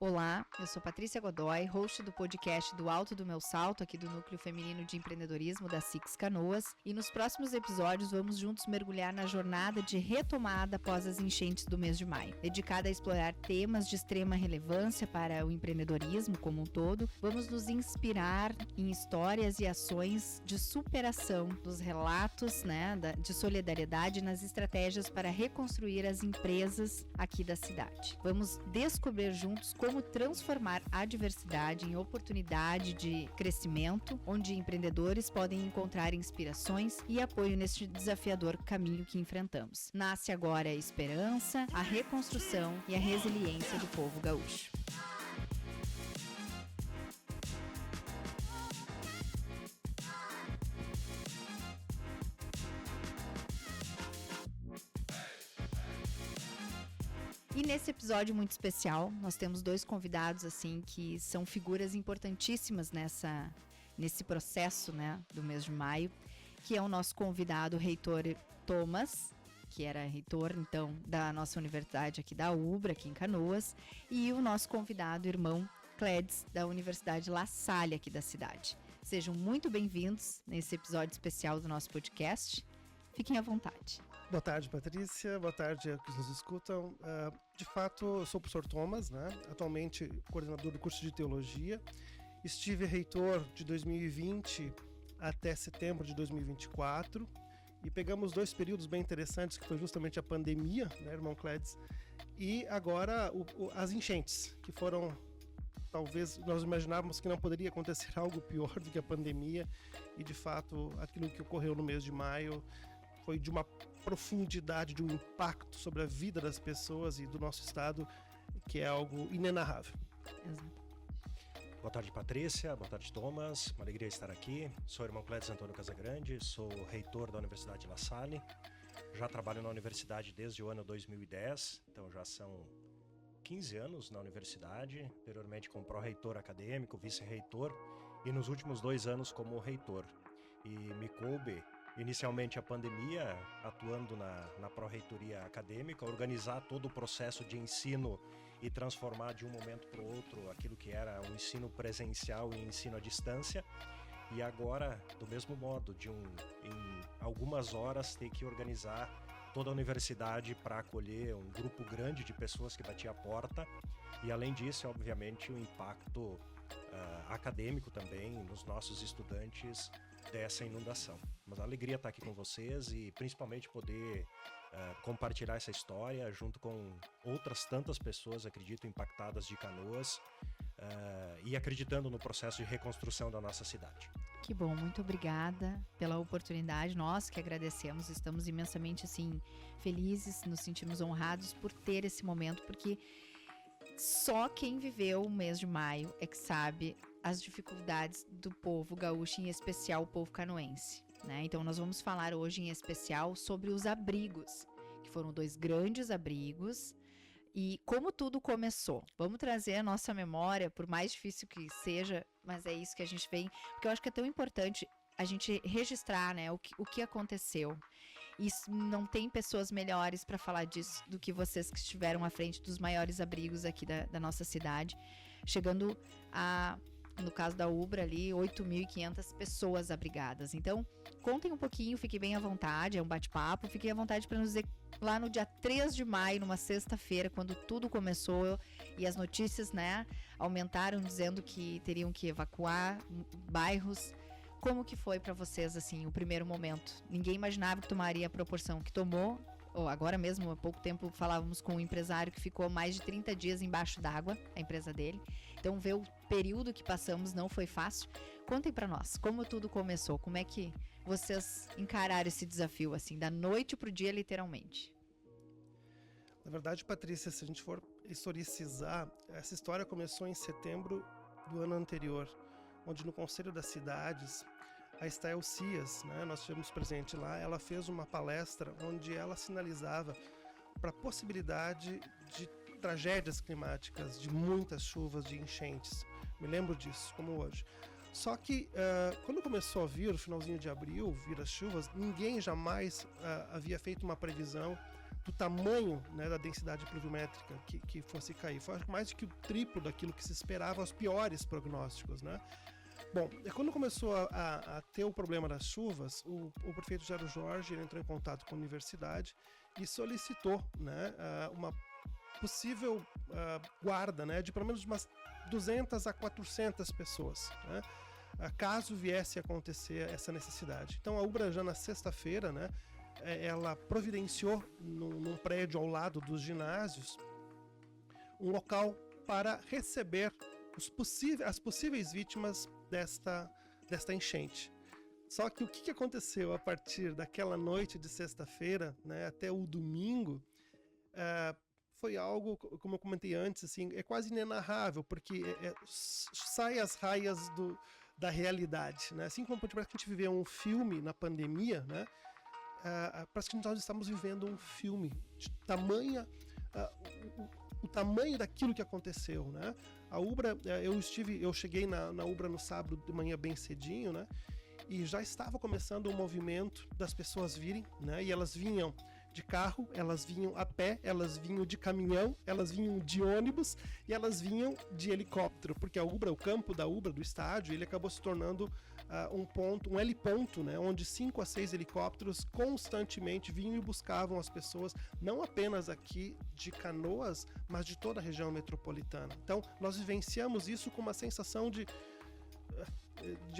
Olá, eu sou Patrícia Godoy, host do podcast do Alto do Meu Salto, aqui do Núcleo Feminino de Empreendedorismo da Six Canoas, e nos próximos episódios vamos juntos mergulhar na jornada de retomada após as enchentes do mês de maio. Dedicada a explorar temas de extrema relevância para o empreendedorismo como um todo, vamos nos inspirar em histórias e ações de superação, dos relatos, de solidariedade nas estratégias para reconstruir as empresas aqui da cidade. Vamos descobrir juntos como transformar a adversidade em oportunidade de crescimento, onde empreendedores podem encontrar inspirações e apoio neste desafiador caminho que enfrentamos. Nasce agora a esperança, a reconstrução e a resiliência do povo gaúcho. E nesse episódio muito especial, nós temos dois convidados assim que são figuras importantíssimas nesse processo, do mês de maio, que é o nosso convidado, o reitor Thomas, que era reitor, então, da nossa universidade aqui da UBRA, aqui em Canoas, e o nosso convidado, irmão Cledes, da Universidade La Salle, aqui da cidade. Sejam muito bem-vindos nesse episódio especial do nosso podcast. Fiquem à vontade. Boa tarde, Patrícia. Boa tarde a que nos escutam. De fato, eu sou o professor Thomas, atualmente coordenador do curso de Teologia. Estive reitor de 2020 até setembro de 2024 e pegamos dois períodos bem interessantes, que foi justamente a pandemia, irmão Cledes, e agora as enchentes, que foram, talvez nós imaginávamos que não poderia acontecer algo pior do que a pandemia, e de fato aquilo que ocorreu no mês de maio foi de uma profundidade, de um impacto sobre a vida das pessoas e do nosso estado, que é algo inenarrável. Exato. Boa tarde, Patrícia. Boa tarde, Thomas. Uma alegria estar aqui. Sou o irmão Cledes Antônio Casagrande, sou reitor da Universidade La Salle. Já trabalho na universidade desde o ano 2010, então já são 15 anos na universidade, anteriormente como pró-reitor acadêmico, vice-reitor e nos últimos 2 anos como reitor. E me coube inicialmente a pandemia, atuando na pró-reitoria acadêmica, organizar todo o processo de ensino e transformar de um momento para o outro aquilo que era um ensino presencial e ensino à distância. E agora, do mesmo modo, em algumas horas, ter que organizar toda a universidade para acolher um grupo grande de pessoas que batia a porta. E além disso, obviamente, o impacto acadêmico também nos nossos estudantes dessa inundação. Mas a alegria estar aqui com vocês e principalmente poder compartilhar essa história junto com outras tantas pessoas, acredito, impactadas de Canoas e acreditando no processo de reconstrução da nossa cidade. Que bom, muito obrigada pela oportunidade, nós que agradecemos, estamos imensamente felizes, nos sentimos honrados por ter esse momento, porque só quem viveu o mês de maio é que sabe as dificuldades do povo gaúcho, em especial o povo canoense, Então nós vamos falar hoje em especial sobre os abrigos, que foram 2 grandes abrigos, e como tudo começou. Vamos trazer a nossa memória, por mais difícil que seja, mas é isso que a gente vem, porque eu acho que é tão importante a gente registrar, o que aconteceu. E não tem pessoas melhores para falar disso do que vocês que estiveram à frente dos maiores abrigos aqui da nossa cidade, chegando a, no caso da UBRA ali, 8.500 pessoas abrigadas. Então, contem um pouquinho, fiquem bem à vontade, é um bate-papo, fiquem à vontade para nos dizer lá no dia 3 de maio, numa sexta-feira, quando tudo começou e as notícias, aumentaram dizendo que teriam que evacuar bairros. Como que foi para vocês, o primeiro momento? Ninguém imaginava que tomaria a proporção que tomou. Agora mesmo, há pouco tempo, falávamos com um empresário que ficou mais de 30 dias embaixo d'água, a empresa dele. Então, ver o período que passamos não foi fácil. Contem para nós, como tudo começou? Como é que vocês encararam esse desafio, da noite pro dia, literalmente? Na verdade, Patrícia, se a gente for historicizar, essa história começou em setembro do ano anterior, onde no Conselho das Cidades, a Estael Cias, nós estivemos presente lá, ela fez uma palestra onde ela sinalizava para a possibilidade de tragédias climáticas, de muitas chuvas, de enchentes. Me lembro disso, como hoje. Só que quando começou a vir, no finalzinho de abril, vir as chuvas, ninguém jamais havia feito uma previsão do tamanho, né, da densidade pluviométrica que fosse cair. Foi mais do que o triplo daquilo que se esperava, os piores prognósticos, né? Bom, quando começou a ter o problema das chuvas, o prefeito Jairo Jorge entrou em contato com a universidade e solicitou, né, uma possível guarda, né, de pelo menos umas 200 a 400 pessoas, né, caso viesse a acontecer essa necessidade. Então a UBRA já na sexta-feira, né, ela providenciou num prédio ao lado dos ginásios um local para receber as possíveis vítimas desta enchente. Só que o que aconteceu a partir daquela noite de sexta-feira, né, até o domingo, foi algo, como eu comentei antes, assim, é quase inenarrável, porque sai as raias da realidade, né? Assim como parece que a gente viveu um filme na pandemia, né? Parece que nós estamos vivendo um filme de o tamanho daquilo que aconteceu, né? A UBRA, eu cheguei na UBRA no sábado de manhã bem cedinho, né? E já estava começando o movimento das pessoas virem, né? E elas vinham de carro, elas vinham a pé, elas vinham de caminhão, elas vinham de ônibus e elas vinham de helicóptero, porque a UBRA, o campo da UBRA, do estádio, ele acabou se tornando um heliponto, né, onde 5 a 6 helicópteros constantemente vinham e buscavam as pessoas, não apenas aqui de Canoas, mas de toda a região metropolitana. Então, nós vivenciamos isso com uma sensação de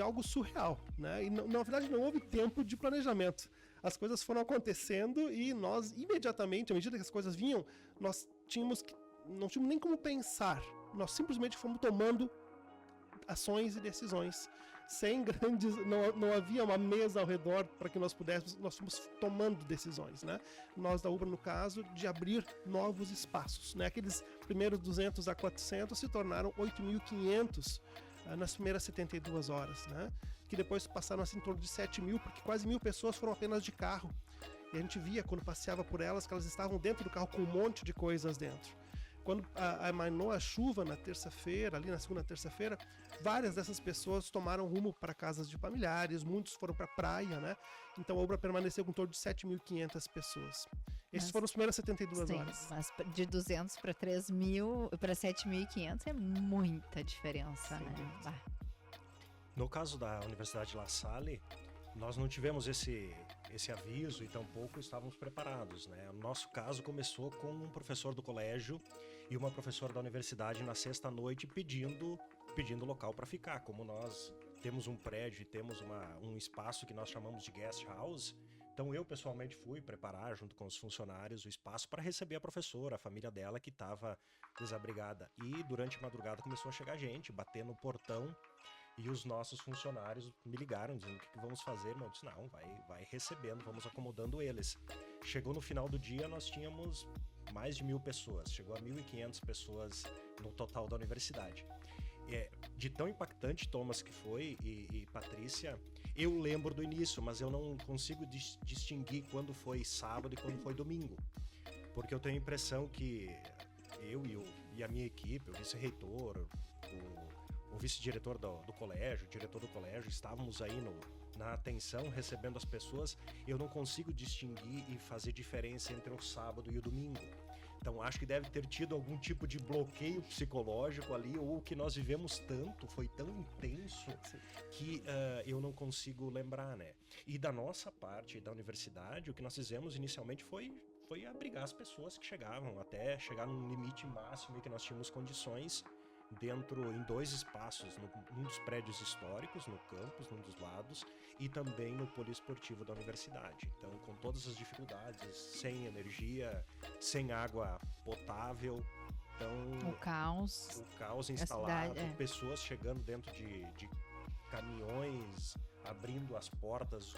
algo surreal, né? E na verdade não houve tempo de planejamento. As coisas foram acontecendo e nós, imediatamente, à medida que as coisas vinham, nós não tínhamos nem como pensar. Nós simplesmente fomos tomando ações e decisões. Sem grandes... Não havia uma mesa ao redor para que nós fomos tomando decisões, né? Nós da UBRA, no caso, de abrir novos espaços, né? Aqueles primeiros 200 a 400 se tornaram 8.500 nas primeiras 72 horas, né? Que depois passaram assim, em torno de 7.000, porque quase 1.000 pessoas foram apenas de carro. E a gente via, quando passeava por elas, que elas estavam dentro do carro com um monte de coisas dentro. Quando amainou a chuva na terça-feira, ali na segunda terça-feira, várias dessas pessoas tomaram rumo para casas de familiares, muitos foram para a praia, né? Então a UBRA permaneceu com em torno de 7.500 pessoas. Essas foram as primeiras 72 horas. Mas de 200 para 3.000, para 7.500 é muita diferença, né? No caso da Universidade de La Salle, nós não tivemos esse aviso e tampouco estávamos preparados, né? O nosso caso começou com um professor do colégio e uma professora da universidade na sexta-noite pedindo local para ficar. Como nós temos um prédio e temos um espaço que nós chamamos de guest house, então eu pessoalmente fui preparar junto com os funcionários o espaço para receber a professora, a família dela que estava desabrigada. E durante a madrugada começou a chegar gente, bater no portão. E os nossos funcionários me ligaram dizendo o que vamos fazer. Eu disse, não, vai recebendo, vamos acomodando eles. Chegou no final do dia, nós tínhamos mais de 1.000 pessoas. Chegou a 1.500 pessoas no total da universidade. De tão impactante, Thomas, que foi, e Patrícia, eu lembro do início, mas eu não consigo distinguir quando foi sábado e quando foi domingo. Porque eu tenho a impressão que eu e a minha equipe, o vice-reitor, o vice-diretor do colégio, o diretor do colégio, estávamos aí na atenção, recebendo as pessoas. Eu não consigo distinguir e fazer diferença entre o sábado e o domingo. Então acho que deve ter tido algum tipo de bloqueio psicológico ali, ou que nós vivemos tanto, foi tão intenso, que eu não consigo lembrar, né? E da nossa parte, da universidade, o que nós fizemos inicialmente foi abrigar as pessoas que chegavam, até chegar num limite máximo em que nós tínhamos condições em 2 espaços, num dos prédios históricos, no campus, num dos lados, e também no poliesportivo da universidade. Então, com todas as dificuldades, sem energia, sem água potável, então... O caos instalado, pessoas chegando dentro de caminhões, abrindo as portas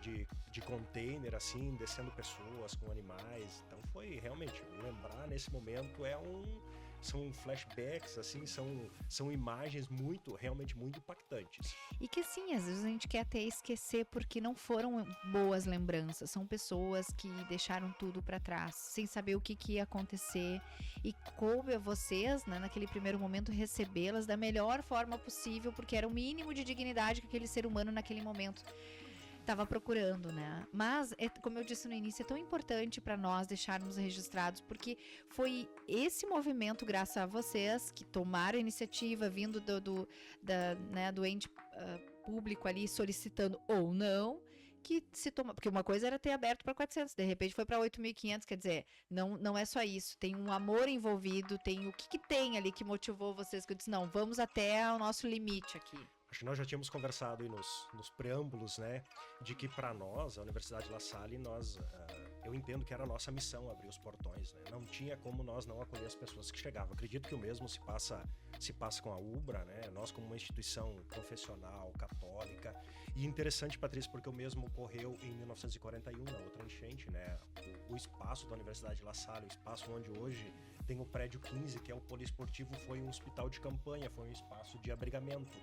de container, assim, descendo pessoas com animais. Então foi realmente, lembrar nesse momento são flashbacks, assim, são imagens realmente muito impactantes. E que assim, às vezes a gente quer até esquecer porque não foram boas lembranças, são pessoas que deixaram tudo para trás, sem saber o que ia acontecer, e coube a vocês, né, naquele primeiro momento, recebê-las da melhor forma possível, porque era o mínimo de dignidade que aquele ser humano naquele momento estava procurando, né? Mas, como eu disse no início, é tão importante para nós deixarmos registrados, porque foi esse movimento, graças a vocês, que tomaram a iniciativa, vindo do ente público ali, solicitando ou não, que se toma, porque uma coisa era ter aberto para 400, de repente foi para 8.500, quer dizer, não é só isso, tem um amor envolvido, tem o que tem ali que motivou vocês, que eu disse, não, vamos até o nosso limite aqui. Acho que nós já tínhamos conversado aí nos preâmbulos, né, de que para nós, a Universidade La Salle, eu entendo que era a nossa missão abrir os portões, né? Não tinha como nós não acolher as pessoas que chegavam. Acredito que o mesmo se passa com a UBRA, né? Nós como uma instituição confessional, católica. E interessante, Patrícia, porque o mesmo ocorreu em 1941, na outra enchente, né? O espaço da Universidade La Salle, o espaço onde hoje tem o prédio 15, que é o poliesportivo, foi um hospital de campanha, foi um espaço de abrigamento.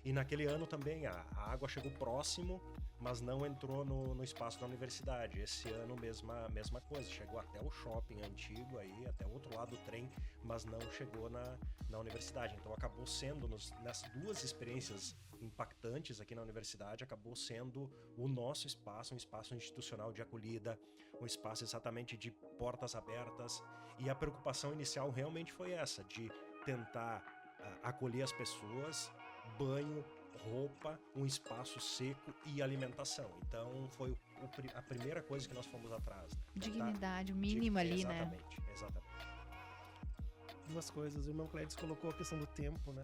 E naquele ano também a água chegou próximo, mas não entrou no espaço da universidade. Esse ano mesma coisa, chegou até o shopping antigo aí, até o outro lado do trem, mas não chegou na universidade. Então acabou sendo, nessas duas experiências impactantes aqui na universidade, acabou sendo o nosso espaço, um espaço institucional de acolhida, um espaço exatamente de portas abertas. E a preocupação inicial realmente foi essa, de tentar acolher as pessoas, banho, roupa, um espaço seco e alimentação. Então foi a primeira coisa que nós fomos atrás. Né? Dignidade, o mínimo ali, né? Exatamente. Duas coisas, o irmão Clédes colocou a questão do tempo, né?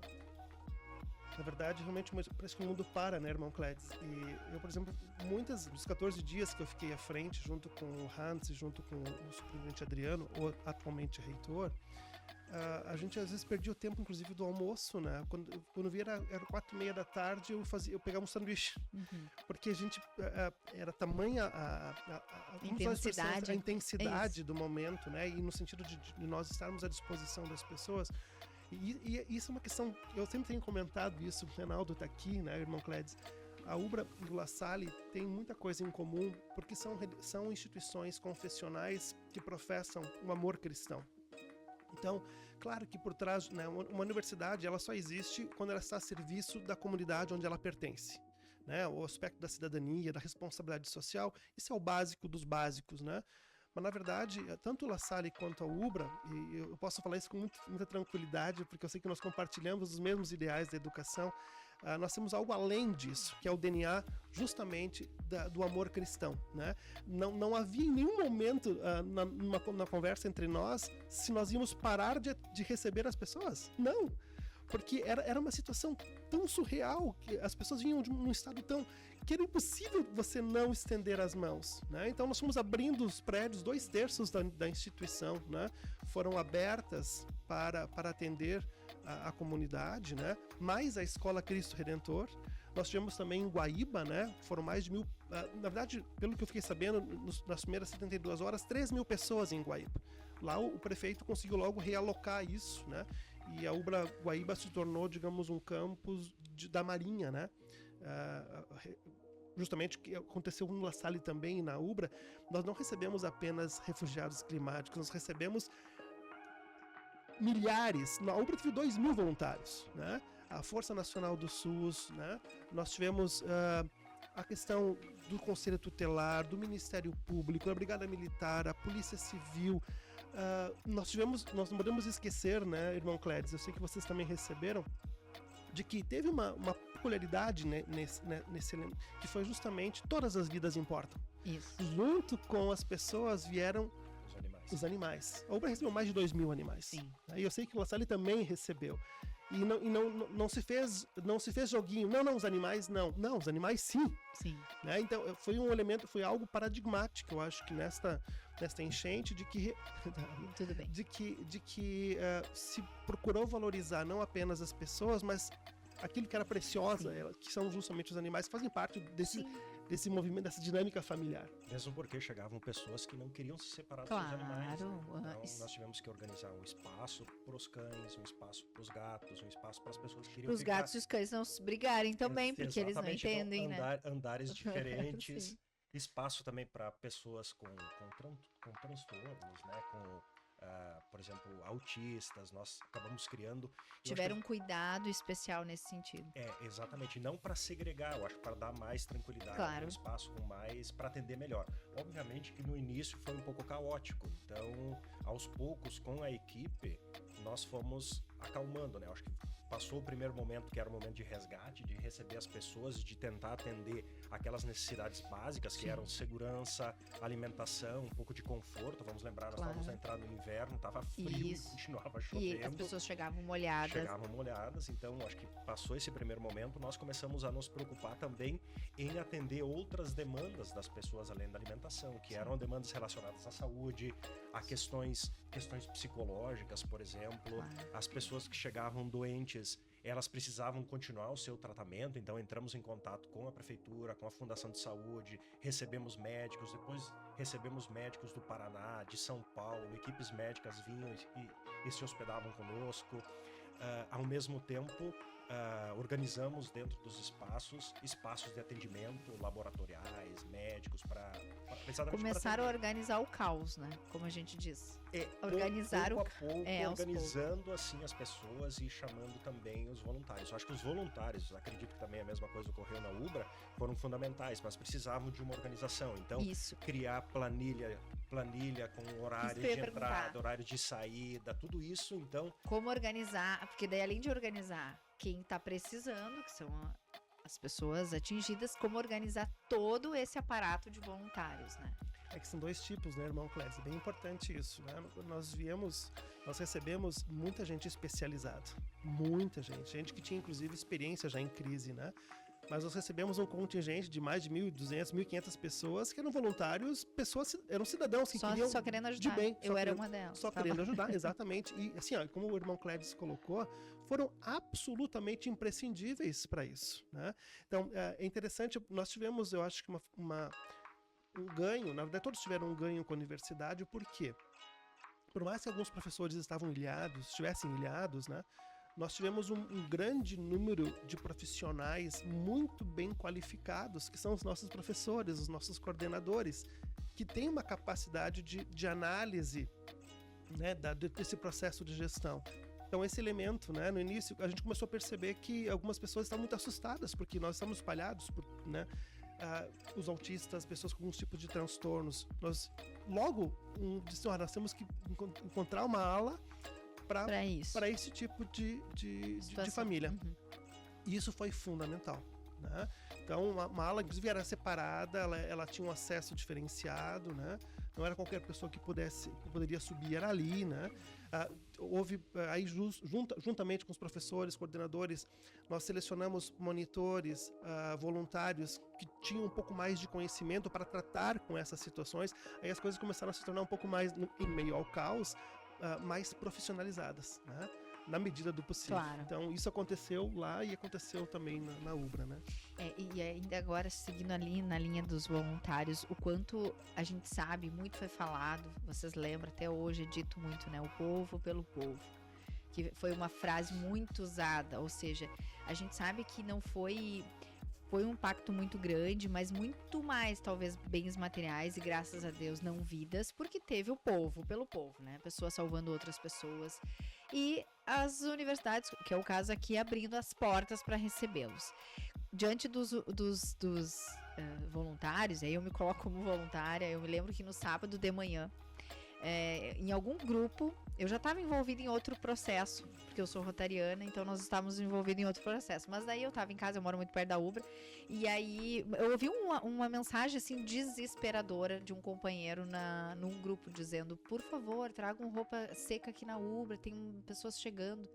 Na verdade, realmente parece que o mundo para, né, irmão Clédes? E eu, por exemplo, dos 14 dias que eu fiquei à frente, junto com o Hans e junto com o superintendente Adriano, ou atualmente reitor, a gente às vezes perdia o tempo, inclusive, do almoço, né? Quando via era 4:30 da tarde, eu pegava um sanduíche. Uhum. Porque a gente era tamanha a intensidade do momento, né? E no sentido de nós estarmos à disposição das pessoas. E isso é uma questão, eu sempre tenho comentado isso, o Reinaldo está aqui, né, irmão Clédes? A UBRA e o La Salle tem muita coisa em comum, porque são instituições confessionais que professam um amor cristão. Então, claro que por trás, né, uma universidade ela só existe quando ela está a serviço da comunidade onde ela pertence. Né? O aspecto da cidadania, da responsabilidade social, isso é o básico dos básicos, né? Mas, na verdade, tanto o La Salle quanto a UBRA, e eu posso falar isso com muita tranquilidade, porque eu sei que nós compartilhamos os mesmos ideais da educação, nós temos algo além disso, que é o DNA justamente do amor cristão. Né? Não havia em nenhum momento na conversa entre nós se nós íamos parar de receber as pessoas. Não! Porque era uma situação tão surreal, que as pessoas vinham de um estado tão... que era impossível você não estender as mãos. Né? Então nós fomos abrindo os prédios, 2/3 da instituição, né? Foram abertas para atender a comunidade, né? Mais a Escola Cristo Redentor. Nós tivemos também em Guaíba, né? Foram mais de 1.000... na verdade, pelo que eu fiquei sabendo, nas primeiras 72 horas, 3.000 pessoas em Guaíba. Lá o prefeito conseguiu logo realocar isso, né? E a UBRA Guaíba se tornou, digamos, um campus da Marinha, né? Justamente o que aconteceu no La Salle também, na UBRA, nós não recebemos apenas refugiados climáticos, nós recebemos milhares. Na UBRA teve 2.000 voluntários, né? A Força Nacional do SUS, né? Nós tivemos a questão do Conselho Tutelar, do Ministério Público, da Brigada Militar, a Polícia Civil. Nós não podemos esquecer, né, irmão Clédes, eu sei que vocês também receberam, de que teve uma peculiaridade, né, nesse elemento, que foi justamente todas as vidas importam. Isso. Junto com as pessoas vieram os animais. A UBRA recebeu mais de 2.000 animais. Sim. E eu sei que o La Salle também recebeu. E não se fez joguinho. Não, os animais não. Não, os animais sim. Sim. Né? Então foi um elemento, foi algo paradigmático, eu acho que nesta enchente, de que tudo bem. de que se procurou valorizar não apenas as pessoas, mas aquilo que era preciosa, que são justamente os animais, que fazem parte desse movimento, dessa dinâmica familiar. Mesmo porque chegavam pessoas que não queriam se separar dos seus animais. Né? Então nós tivemos que organizar um espaço para os cães, um espaço para os gatos, um espaço para as pessoas que queriam os gatos e os cães não se brigarem também, porque eles não entendem, então, né? Andares diferentes, espaço também para pessoas com transtornos, né? por exemplo, autistas, nós acabamos criando... Tiveram um cuidado especial nesse sentido. Exatamente, não para segregar, eu acho que para dar mais tranquilidade, Claro. um espaço com mais, para atender melhor. Obviamente que no início foi um pouco caótico, então aos poucos com a equipe nós fomos acalmando, né? Eu acho que passou o primeiro momento, que era o momento de resgate, de receber as pessoas, de tentar atender aquelas necessidades básicas, que Sim. eram segurança, alimentação, um pouco de conforto. Vamos lembrar, nós Claro. estávamos na entrada do inverno, estava frio Isso. e continuava E chovendo. as pessoas chegavam molhadas. Então acho que passou esse primeiro momento, nós começamos a nos preocupar também em atender outras demandas das pessoas além da alimentação, que Sim. eram demandas relacionadas à saúde, a questões psicológicas, por exemplo. Claro. As pessoas que chegavam doentes, elas precisavam continuar o seu tratamento, então entramos em contato com a prefeitura, com a Fundação de Saúde, recebemos médicos, depois recebemos médicos do Paraná, de São Paulo, equipes médicas vinham e se hospedavam conosco. Ao mesmo tempo, organizamos dentro dos espaços de atendimento, laboratoriais, médicos, Começaram a organizar o caos, né? Como a gente diz. Organizar pouco a pouco, aos organizando assim as pessoas e chamando também os voluntários. Eu acho que os voluntários, acredito que também a mesma coisa ocorreu na Ubra, foram fundamentais, mas precisavam de uma organização. Então, Isso. criar planilha com horário Isso que eu de ia perguntar. entrada, horário de saída, tudo isso, então... Como organizar, porque daí além de organizar quem tá precisando, que são as pessoas atingidas, como organizar todo esse aparato de voluntários, né? É que são dois tipos, né, irmão Clédio? Bem importante isso, né? Nós recebemos muita gente especializada. Muita gente que tinha inclusive experiência já em crise, né? Mas nós recebemos um contingente de mais de 1.200, 1.500 pessoas que eram voluntários, eram cidadãos que queriam Só querendo de ajudar. bem. Eu era uma delas. Só querendo ajudar, exatamente. E assim, ó, como o irmão Clédio colocou, foram absolutamente imprescindíveis para isso, né? Então, é interessante, nós tivemos, eu acho que um ganho, na verdade todos tiveram um ganho com a universidade, por quê? Por mais que alguns professores estivessem ilhados, né? Nós tivemos um grande número de profissionais muito bem qualificados, que são os nossos professores, os nossos coordenadores, que têm uma capacidade de análise, né, desse processo de gestão. Então esse elemento, né, no início, a gente começou a perceber que algumas pessoas estavam muito assustadas, porque nós estamos espalhados, né, os autistas, pessoas com alguns tipos de transtornos. Nós logo disseram, nós temos que encontrar uma ala para esse tipo de família. Uhum. E isso foi fundamental, né? Então, uma ala, inclusive, era separada, ela tinha um acesso diferenciado, né? Não era qualquer pessoa que poderia subir, era ali, né? Houve, aí juntamente com os professores, coordenadores, nós selecionamos monitores, voluntários que tinham um pouco mais de conhecimento para tratar com essas situações. Aí as coisas começaram a se tornar um pouco mais, em meio ao caos, mais profissionalizadas, né? Na medida do possível. Claro. Então, isso aconteceu lá e aconteceu também na Ubra, né? E ainda agora, seguindo ali na linha dos voluntários, o quanto a gente sabe, muito foi falado, vocês lembram, até hoje é dito muito, né? O povo pelo povo. Que foi uma frase muito usada, ou seja, a gente sabe que não foi um impacto muito grande, mas muito mais, talvez, bens materiais e, graças a Deus, não vidas, porque teve o povo pelo povo, né? Pessoas salvando outras pessoas. E as universidades, que é o caso aqui, abrindo as portas para recebê-los. Diante dos voluntários, aí eu me coloco como voluntária, eu me lembro que no sábado de manhã, em algum grupo, eu já estava envolvida em outro processo, porque eu sou rotariana, então nós estávamos envolvidos em outro processo. Mas daí eu estava em casa, eu moro muito perto da Ubra, e aí eu ouvi uma mensagem assim desesperadora de um companheiro num grupo dizendo: por favor, tragam roupa seca aqui na Ubra, tem pessoas chegando.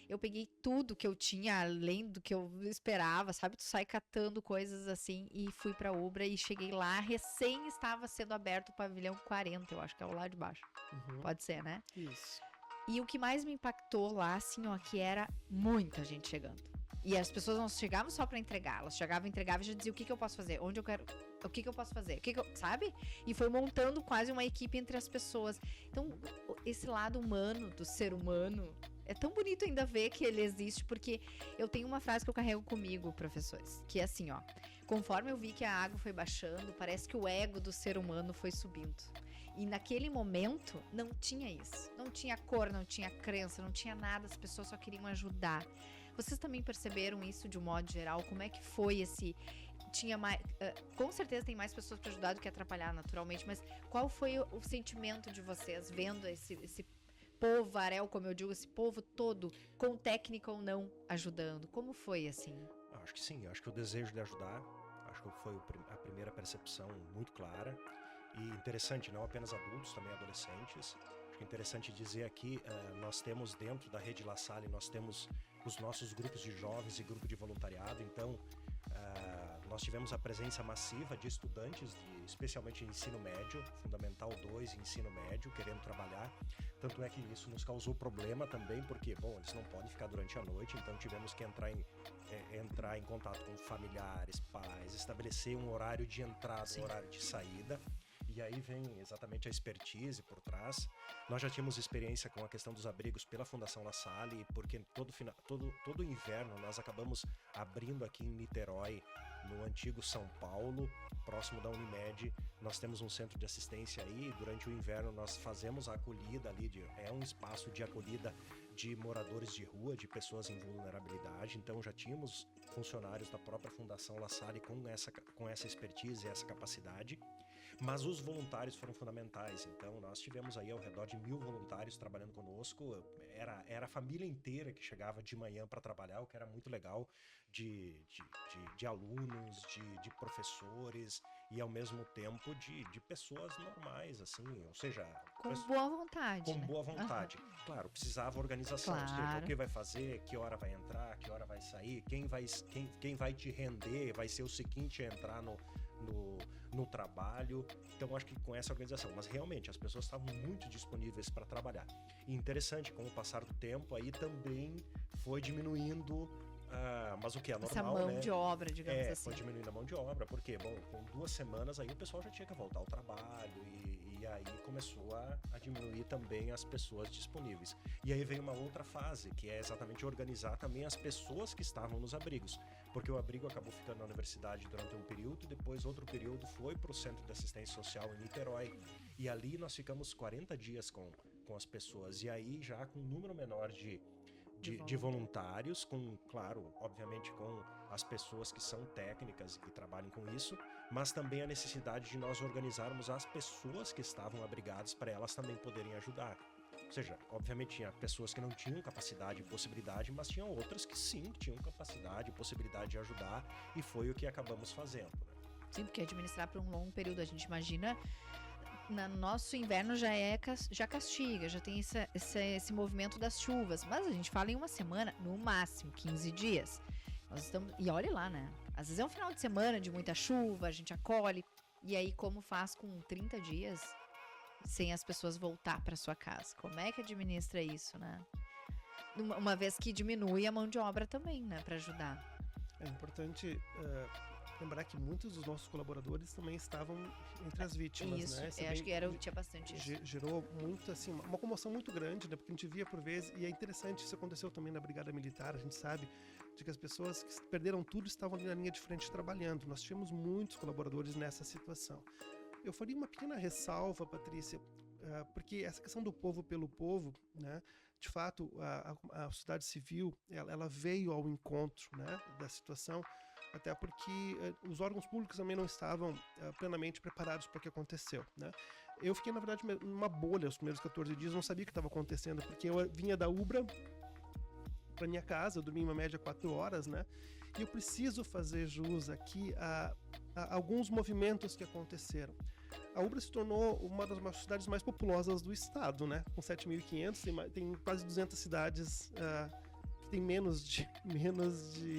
Eu peguei tudo que eu tinha, além do que eu esperava, sabe? Tu sai catando coisas assim, e fui pra Ubra e cheguei lá, recém estava sendo aberto o pavilhão 40, eu acho que é o lá de baixo. Uhum. Pode ser, né? Isso. E o que mais me impactou lá, assim, ó, que era muita gente chegando. E as pessoas não chegavam só pra entregar, elas chegavam, entregavam e já diziam: o que eu posso fazer? Onde eu quero? O que eu posso fazer? Sabe? E foi montando quase uma equipe entre as pessoas. Então, esse lado humano do ser humano, é tão bonito ainda ver que ele existe, porque eu tenho uma frase que eu carrego comigo, professores, que é assim, ó: conforme eu vi que a água foi baixando, parece que o ego do ser humano foi subindo. E naquele momento não tinha isso. Não tinha cor, não tinha crença, não tinha nada. As pessoas só queriam ajudar. Vocês também perceberam isso de um modo geral? Como é que foi esse... Tinha mais... com certeza tem mais pessoas para ajudar do que atrapalhar, naturalmente. Mas qual foi o sentimento de vocês vendo esse povo, Arel, como eu digo, esse povo todo, com técnica ou não, ajudando? Como foi, assim? Acho que sim, acho que o desejo de ajudar, acho que foi a primeira percepção muito clara. E interessante, não apenas adultos, também adolescentes. Acho que é interessante dizer aqui, nós temos dentro da Rede La Salle, nós temos os nossos grupos de jovens e grupo de voluntariado. Então, nós tivemos a presença massiva de estudantes, especialmente de ensino médio, Fundamental 2 e ensino médio, querendo trabalhar. Tanto é que isso nos causou problema também, porque, bom, eles não podem ficar durante a noite, então tivemos que entrar em contato com familiares, pais, estabelecer um horário de entrada, um horário de saída. E aí vem exatamente a expertise por trás. Nós já tínhamos experiência com a questão dos abrigos pela Fundação La Salle, porque todo inverno nós acabamos abrindo aqui em Niterói, no antigo São Paulo, próximo da Unimed. Nós temos um centro de assistência aí. Durante o inverno nós fazemos a acolhida ali, é um espaço de acolhida de moradores de rua, de pessoas em vulnerabilidade. Então já tínhamos funcionários da própria Fundação La Salle com essa expertise e essa capacidade. Mas os voluntários foram fundamentais. Então nós tivemos aí ao redor de 1.000 voluntários trabalhando conosco. Era a família inteira que chegava de manhã para trabalhar, o que era muito legal, de alunos, de professores e ao mesmo tempo de pessoas normais, assim, ou seja... Com boa vontade. Com né? boa vontade. Claro, precisava organização, ou seja, o que vai fazer, que hora vai entrar, que hora vai sair, quem vai te render, vai ser o seguinte a entrar no trabalho. Então acho que com essa organização, mas realmente as pessoas estavam muito disponíveis para trabalhar. E interessante, com o passar do tempo aí também foi diminuindo, mas o que é normal, essa mão né? de obra, digamos assim. Foi diminuindo a mão de obra, porque, bom, com 2 semanas aí o pessoal já tinha que voltar ao trabalho e aí começou a diminuir também as pessoas disponíveis. E aí veio uma outra fase, que é exatamente organizar também as pessoas que estavam nos abrigos, porque o abrigo acabou ficando na universidade durante um período, depois outro período foi para o Centro de Assistência Social em Niterói, e ali nós ficamos 40 dias com as pessoas, e aí já com um número menor de voluntários, claro, obviamente com as pessoas que são técnicas e que trabalham com isso, mas também a necessidade de nós organizarmos as pessoas que estavam abrigadas para elas também poderem ajudar. Ou seja, obviamente tinha pessoas que não tinham capacidade e possibilidade, mas tinham outras que sim, tinham capacidade e possibilidade de ajudar, e foi o que acabamos fazendo. Né? Sim, porque administrar por um longo período, a gente imagina... No nosso inverno já castiga, já tem esse movimento das chuvas, mas a gente fala em uma semana, no máximo 15 dias. Nós estamos, e olha lá, né? Às vezes é um final de semana de muita chuva, a gente acolhe, e aí como faz com 30 dias sem as pessoas voltar para sua casa? Como é que administra isso, né? Uma vez que diminui a mão de obra também, né, para ajudar. É importante lembrar que muitos dos nossos colaboradores também estavam entre as vítimas, isso, né? Acho que tinha bastante isso. Gerou muito, assim, uma comoção muito grande, né? Porque a gente via por vezes, e é interessante, isso aconteceu também na Brigada Militar, a gente sabe de que as pessoas que perderam tudo estavam ali na linha de frente trabalhando. Nós tivemos muitos colaboradores nessa situação. Eu faria uma pequena ressalva, Patrícia, porque essa questão do povo pelo povo, né? De fato, a sociedade civil, ela veio ao encontro, né, da situação, até porque os órgãos públicos também não estavam plenamente preparados para o que aconteceu, né? Eu fiquei, na verdade, numa bolha os primeiros 14 dias, não sabia o que estava acontecendo, porque eu vinha da Ubra para minha casa, eu dormia em uma média 4 horas, né? E eu preciso fazer jus aqui a alguns movimentos que aconteceram. A Ubra se tornou uma das cidades mais populosas do estado, né? Com 7.500, tem quase 200 cidades que tem menos de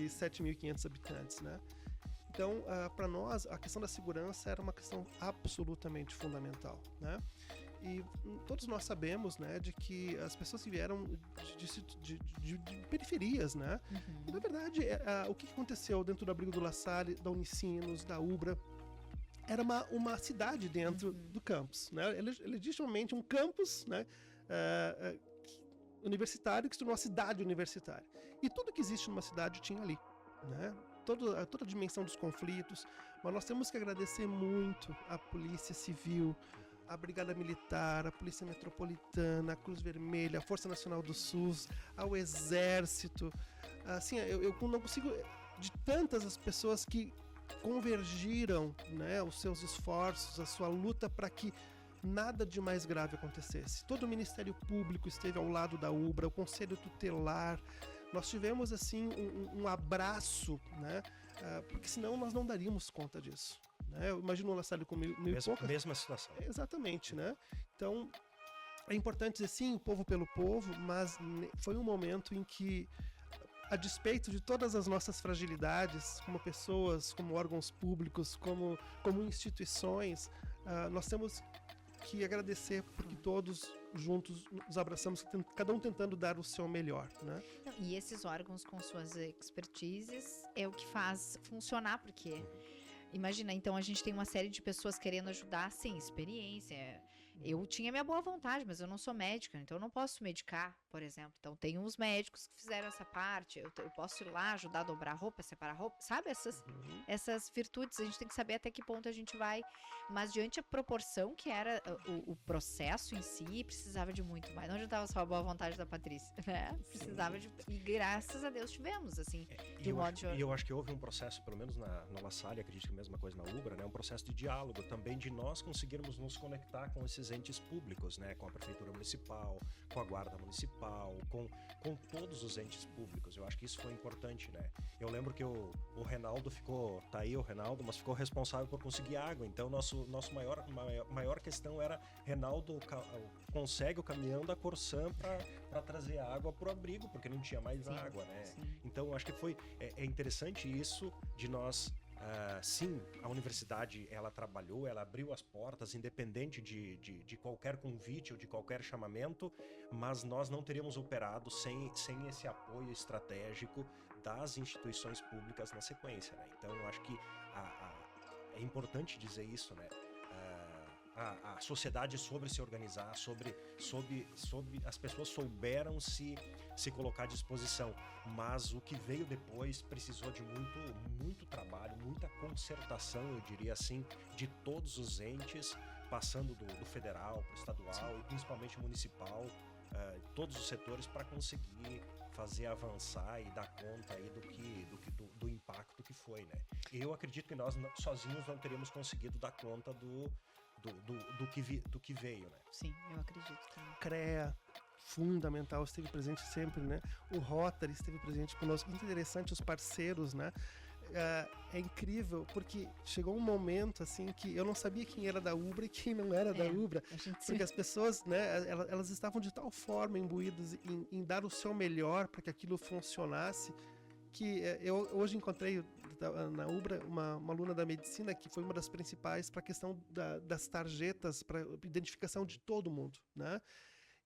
7.500 habitantes, né? Então, para nós, a questão da segurança era uma questão absolutamente fundamental, né? E todos nós sabemos, né, de que as pessoas que vieram de periferias, né? Uhum. E, na verdade, o que aconteceu dentro do abrigo do La Salle, da Unicinos, da Ubra, era uma cidade dentro do campus, né? Legitimamente um campus, né, universitário que se tornou uma cidade universitária. E tudo que existe numa cidade tinha ali, né? Toda a dimensão dos conflitos, mas nós temos que agradecer muito à Polícia Civil, a Brigada Militar, a Polícia Metropolitana, a Cruz Vermelha, a Força Nacional do SUS, ao Exército. Assim, eu não consigo... De tantas as pessoas que convergiram, né, os seus esforços, a sua luta para que nada de mais grave acontecesse. Todo o Ministério Público esteve ao lado da UBRA, o Conselho Tutelar. Nós tivemos assim um abraço, né, porque senão nós não daríamos conta disso. Né? Eu imagino o La Salle com mil e poucas. Mesma situação. Exatamente, né? Então, é importante dizer sim, o povo pelo povo, mas foi um momento em que, a despeito de todas as nossas fragilidades, como pessoas, como órgãos públicos, como instituições, nós temos que agradecer porque todos juntos nos abraçamos, cada um tentando dar o seu melhor, né? E esses órgãos com suas expertises é o que faz funcionar, porque imagina, então a gente tem uma série de pessoas querendo ajudar sem experiência. Eu tinha minha boa vontade, mas eu não sou médica, então eu não posso medicar, por exemplo. Então tem uns médicos que fizeram essa parte, eu posso ir lá ajudar a dobrar roupa, separar roupa, sabe? Essas virtudes, a gente tem que saber até que ponto a gente vai. Mas diante da proporção que era o processo em si, precisava de muito mais. Não adiantava só a boa vontade da Patrícia, né? Precisava de... E graças a Deus tivemos, assim, de modo de... E eu acho que houve um processo, pelo menos na La Salle, acredito que a mesma coisa na UBRA, né? Um processo de diálogo também, de nós conseguirmos nos conectar com esses entes públicos, né? Com a Prefeitura Municipal, com a Guarda Municipal, com todos os entes públicos. Eu acho que isso foi importante, né? Eu lembro que o Reinaldo ficou, tá aí o Reinaldo, mas ficou responsável por conseguir água. Então, nosso maior questão era, Reinaldo consegue o caminhão da Corsan para trazer água pro abrigo, porque não tinha mais água, né? Sim. Então, eu acho que é interessante isso de nós... sim, a universidade, ela trabalhou, ela abriu as portas, independente de qualquer convite ou de qualquer chamamento, mas nós não teríamos operado sem esse apoio estratégico das instituições públicas na sequência, né? Então, eu acho que é importante dizer isso, né? A sociedade soube se organizar, as pessoas souberam se colocar à disposição, mas o que veio depois precisou de muito trabalho, muita concertação, eu diria assim, de todos os entes, passando do federal para o estadual e principalmente municipal, todos os setores, para conseguir fazer avançar e dar conta aí do impacto que foi, né? Eu acredito que nós sozinhos não teríamos conseguido dar conta do que veio, né? Sim, eu acredito também. CREA, fundamental, esteve presente sempre, né? O Rotary esteve presente conosco. Muito interessante, os parceiros, né? É incrível, porque chegou um momento, assim, que eu não sabia quem era da UBRA e quem não era da UBRA. Porque as pessoas, né, elas estavam de tal forma imbuídas em dar o seu melhor para que aquilo funcionasse, que eu hoje encontrei na UBRA uma aluna da medicina que foi uma das principais para a questão das tarjetas, para identificação de todo mundo, né?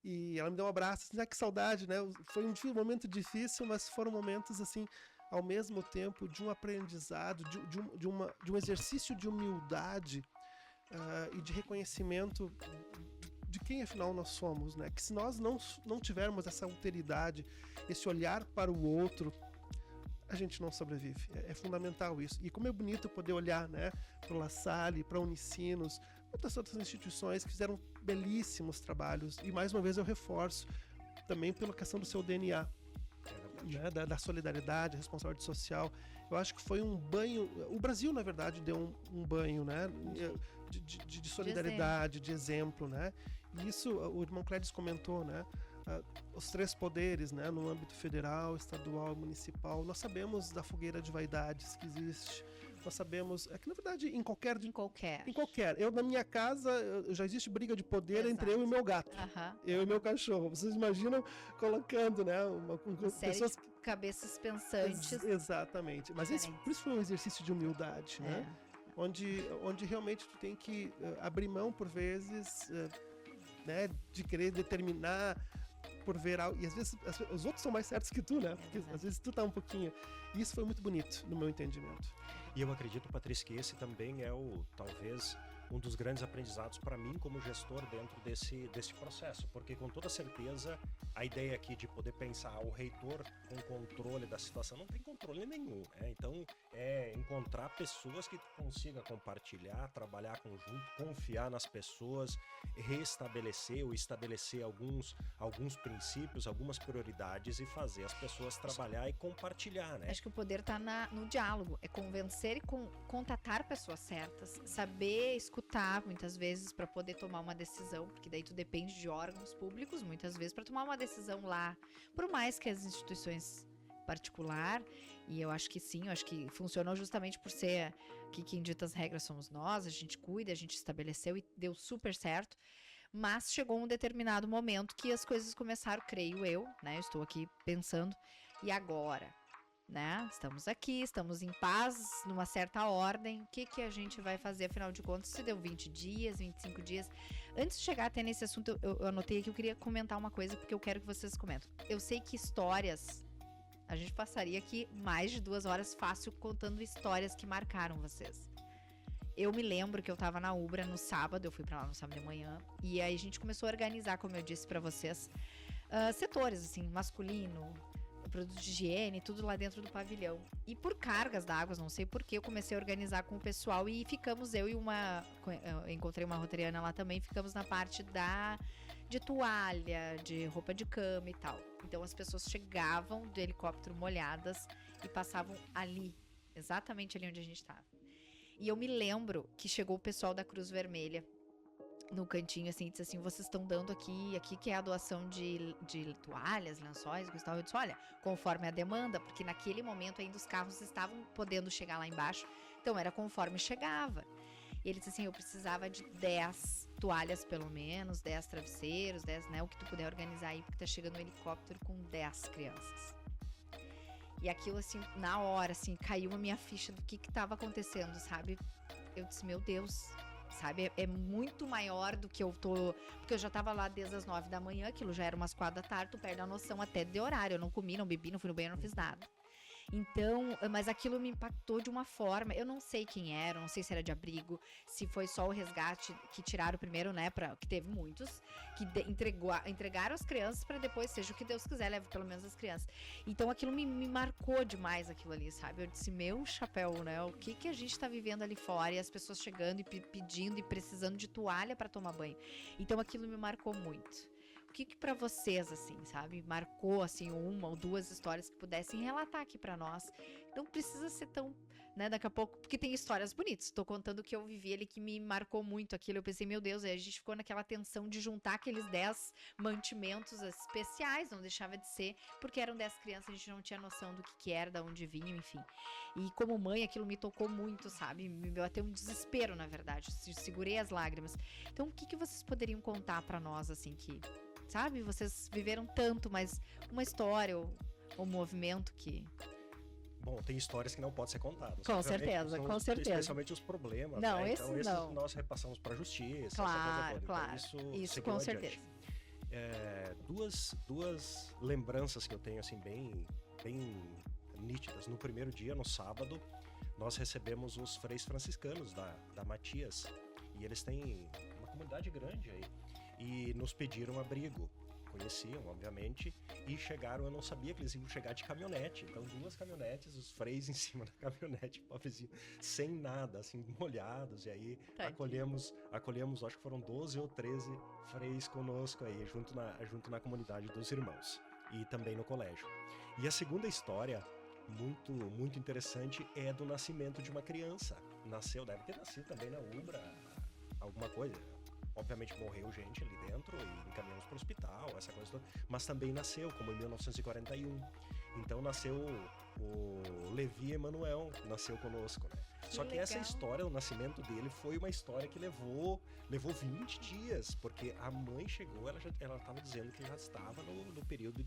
E ela me deu um abraço, assim, que saudade, né? Foi um momento difícil, mas foram momentos, assim, ao mesmo tempo de um aprendizado, de um exercício de humildade e de reconhecimento de quem afinal nós somos, né? Que se nós não tivermos essa alteridade, esse olhar para o outro, a gente não sobrevive. É fundamental isso. E como é bonito poder olhar, né, para o La Salle, para a Unicinos, muitas outras instituições que fizeram belíssimos trabalhos. E mais uma vez eu reforço também pela questão do seu DNA, né, da solidariedade, responsabilidade social. Eu acho que foi um banho. O Brasil, na verdade, deu um banho, né, de solidariedade, de exemplo, né? E isso o irmão Clédis comentou, né? Os três poderes, né, no âmbito federal, estadual e municipal. Nós sabemos da fogueira de vaidades que existe. Nós sabemos, que na verdade em qualquer. Eu, na minha casa, já existe briga de poder. Exato. Entre eu e meu gato. Eu e meu cachorro. Vocês imaginam colocando, né, uma pessoas de cabeças pensantes. Exatamente. Mas por isso foi um exercício de humildade, né? Onde realmente tu tem que abrir mão por vezes, né, de querer determinar por ver algo. E às vezes os outros são mais certos que tu, né? Porque às vezes tu tá um pouquinho. E isso foi muito bonito, no meu entendimento. E eu acredito, Patrícia, que esse também é talvez um dos grandes aprendizados para mim como gestor dentro desse processo, porque com toda certeza a ideia aqui de poder pensar o reitor com controle da situação não tem controle nenhum, né? Então é encontrar pessoas que consiga compartilhar, trabalhar conjunto, confiar nas pessoas, restabelecer ou estabelecer alguns princípios, algumas prioridades e fazer as pessoas trabalhar e compartilhar, né? Acho que o poder tá no diálogo, é convencer e contatar pessoas certas, saber escutar muitas vezes para poder tomar uma decisão, porque daí tu depende de órgãos públicos muitas vezes para tomar uma decisão lá, por mais que as instituições particular, e eu acho que sim, eu acho que funcionou justamente por ser que quem dita as regras somos nós, a gente cuida, a gente estabeleceu e deu super certo. Mas chegou um determinado momento que as coisas começaram, creio eu, né? Eu estou aqui pensando, e agora? Né? Estamos aqui, estamos em paz, numa certa ordem. O que a gente vai fazer, afinal de contas? Se deu 20 dias, 25 dias. Antes de chegar até nesse assunto, eu anotei que eu queria comentar uma coisa, porque eu quero que vocês comentem. Eu sei que histórias, a gente passaria aqui mais de 2 horas fácil contando histórias que marcaram vocês. Eu me lembro que eu tava na Ubra no sábado, eu fui pra lá no sábado de manhã, e aí a gente começou a organizar, como eu disse pra vocês, setores, assim, masculino, produtos de higiene, tudo lá dentro do pavilhão. E por cargas d'água, não sei porquê, eu comecei a organizar com o pessoal e ficamos, eu encontrei uma rotariana lá também, ficamos na parte de toalha, de roupa de cama e tal. Então as pessoas chegavam do helicóptero molhadas e passavam ali, exatamente ali onde a gente tava. E eu me lembro que chegou o pessoal da Cruz Vermelha no cantinho, assim, e disse assim, vocês estão dando aqui que é a doação de toalhas, lençóis, coisa e tal. Eu disse, olha, conforme a demanda, porque naquele momento ainda os carros estavam podendo chegar lá embaixo, então era conforme chegava. E ele disse assim, eu precisava de 10 toalhas pelo menos, 10 travesseiros, 10, né, o que tu puder organizar aí, porque tá chegando um helicóptero com 10 crianças. E aquilo, assim, na hora, assim, caiu a minha ficha do que tava acontecendo, sabe? Eu disse, meu Deus, sabe? É muito maior do que eu tô... Porque eu já tava lá desde as 9 da manhã, aquilo já era umas 4 da tarde, tu perde a noção até de horário. Eu não comi, não bebi, não fui no banheiro, não fiz nada. Então, mas aquilo me impactou de uma forma, eu não sei quem era, não sei se era de abrigo, se foi só o resgate que tiraram primeiro, né, que teve muitos, que entregaram as crianças para depois, seja o que Deus quiser, leve pelo menos as crianças. Então aquilo me marcou demais, aquilo ali, sabe? Eu disse, meu chapéu, né, o que a gente tá vivendo ali fora, e as pessoas chegando e pedindo e precisando de toalha para tomar banho. Então aquilo me marcou muito. O que para vocês, assim, sabe, marcou, assim, uma ou duas histórias que pudessem relatar aqui para nós? Não precisa ser tão, né, daqui a pouco, porque tem histórias bonitas. Tô contando o que eu vivi ali, que me marcou muito aquilo. Eu pensei, meu Deus, aí a gente ficou naquela tensão de juntar aqueles 10 mantimentos especiais, não deixava de ser, porque eram 10 crianças, a gente não tinha noção do que era, de onde vinham, enfim. E como mãe, aquilo me tocou muito, sabe? Me deu até um desespero, na verdade. Segurei as lágrimas. Então, o que vocês poderiam contar para nós, assim, que... Sabe? Vocês viveram tanto, mas uma história ou um movimento que... Bom, tem histórias que não podem ser contadas. Com certeza, com certeza. Especialmente os problemas, não, né? Esse então, esses não. nós repassamos para a justiça, claro, essa coisa toda. Claro, então, isso com certeza. Duas lembranças que eu tenho, assim, bem nítidas. No primeiro dia, no sábado, nós recebemos os freis franciscanos da Matias. E eles têm uma comunidade grande aí. E nos pediram abrigo, conheciam, obviamente, e chegaram, eu não sabia que eles iam chegar de caminhonete, então 2 caminhonetes, os freis em cima da caminhonete, pobrezinho, sem nada, assim, molhados, e aí acolhemos, acho que foram 12 ou 13 freis conosco aí, junto na comunidade dos irmãos, e também no colégio. E a segunda história, muito, muito interessante, é do nascimento de uma criança. Deve ter nascido também na Ubra, alguma coisa. Obviamente morreu gente ali dentro e encaminhamos para o hospital, essa coisa toda. Mas também nasceu, como em 1941. Então nasceu o Levi Emanuel, nasceu conosco, né? Só que essa história, o nascimento dele, foi uma história que levou 20 dias, porque a mãe chegou, ela estava dizendo que já estava no período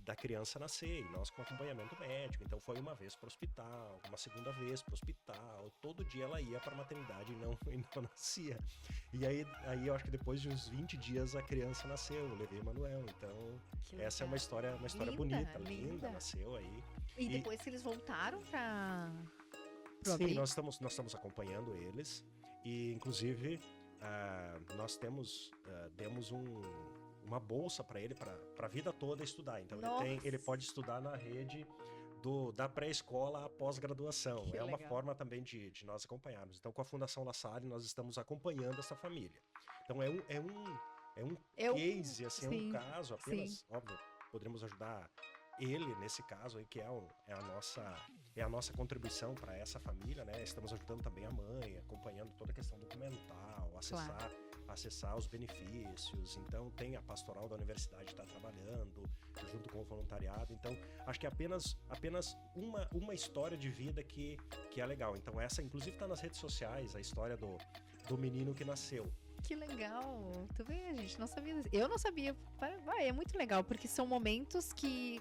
da criança nascer, e nós com acompanhamento médico. Então foi uma vez para o hospital, uma segunda vez para o hospital, todo dia ela ia para a maternidade e não nascia. E aí eu acho que depois de uns 20 dias a criança nasceu, o Levi Emanuel. Então essa é uma história linda, bonita, linda, nasceu aí. E depois que eles voltaram para Sim, nós estamos acompanhando eles. E, inclusive, nós demos uma bolsa para ele, para a vida toda estudar. Então, ele pode estudar na rede da pré-escola à pós-graduação. Que É uma legal. forma também de nós acompanharmos. Então, com a Fundação La Salle, nós estamos acompanhando essa família. Então, é um case, assim, é um caso apenas, óbvio, poderíamos ajudar ele nesse caso aí, que é a nossa contribuição para essa família, né? Estamos ajudando também a mãe, acompanhando toda a questão documental, acessar os benefícios. Então, tem a pastoral da universidade que está trabalhando junto com o voluntariado. Então, acho que é apenas uma história de vida que é legal. Então, essa, inclusive, está nas redes sociais, a história do menino que nasceu. Que legal. Tu vê, a gente não sabia. Eu não sabia. É muito legal, porque são momentos que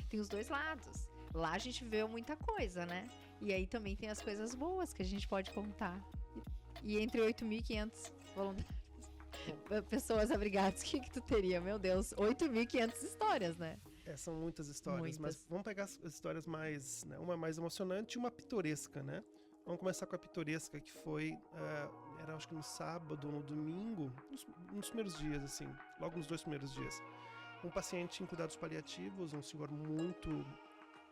tem os dois lados. Lá a gente vê muita coisa, né? E aí também tem as coisas boas que a gente pode contar. E entre 8.500 voluntários, pessoas abrigadas, o que tu teria? Meu Deus, 8.500 histórias, né? São muitas histórias, mas vamos pegar as histórias mais, né, uma mais emocionante e uma pitoresca, né? Vamos começar com a pitoresca, que foi, era acho que no sábado, no domingo, nos primeiros dias, assim, logo nos 2 primeiros dias. Um paciente em cuidados paliativos, um senhor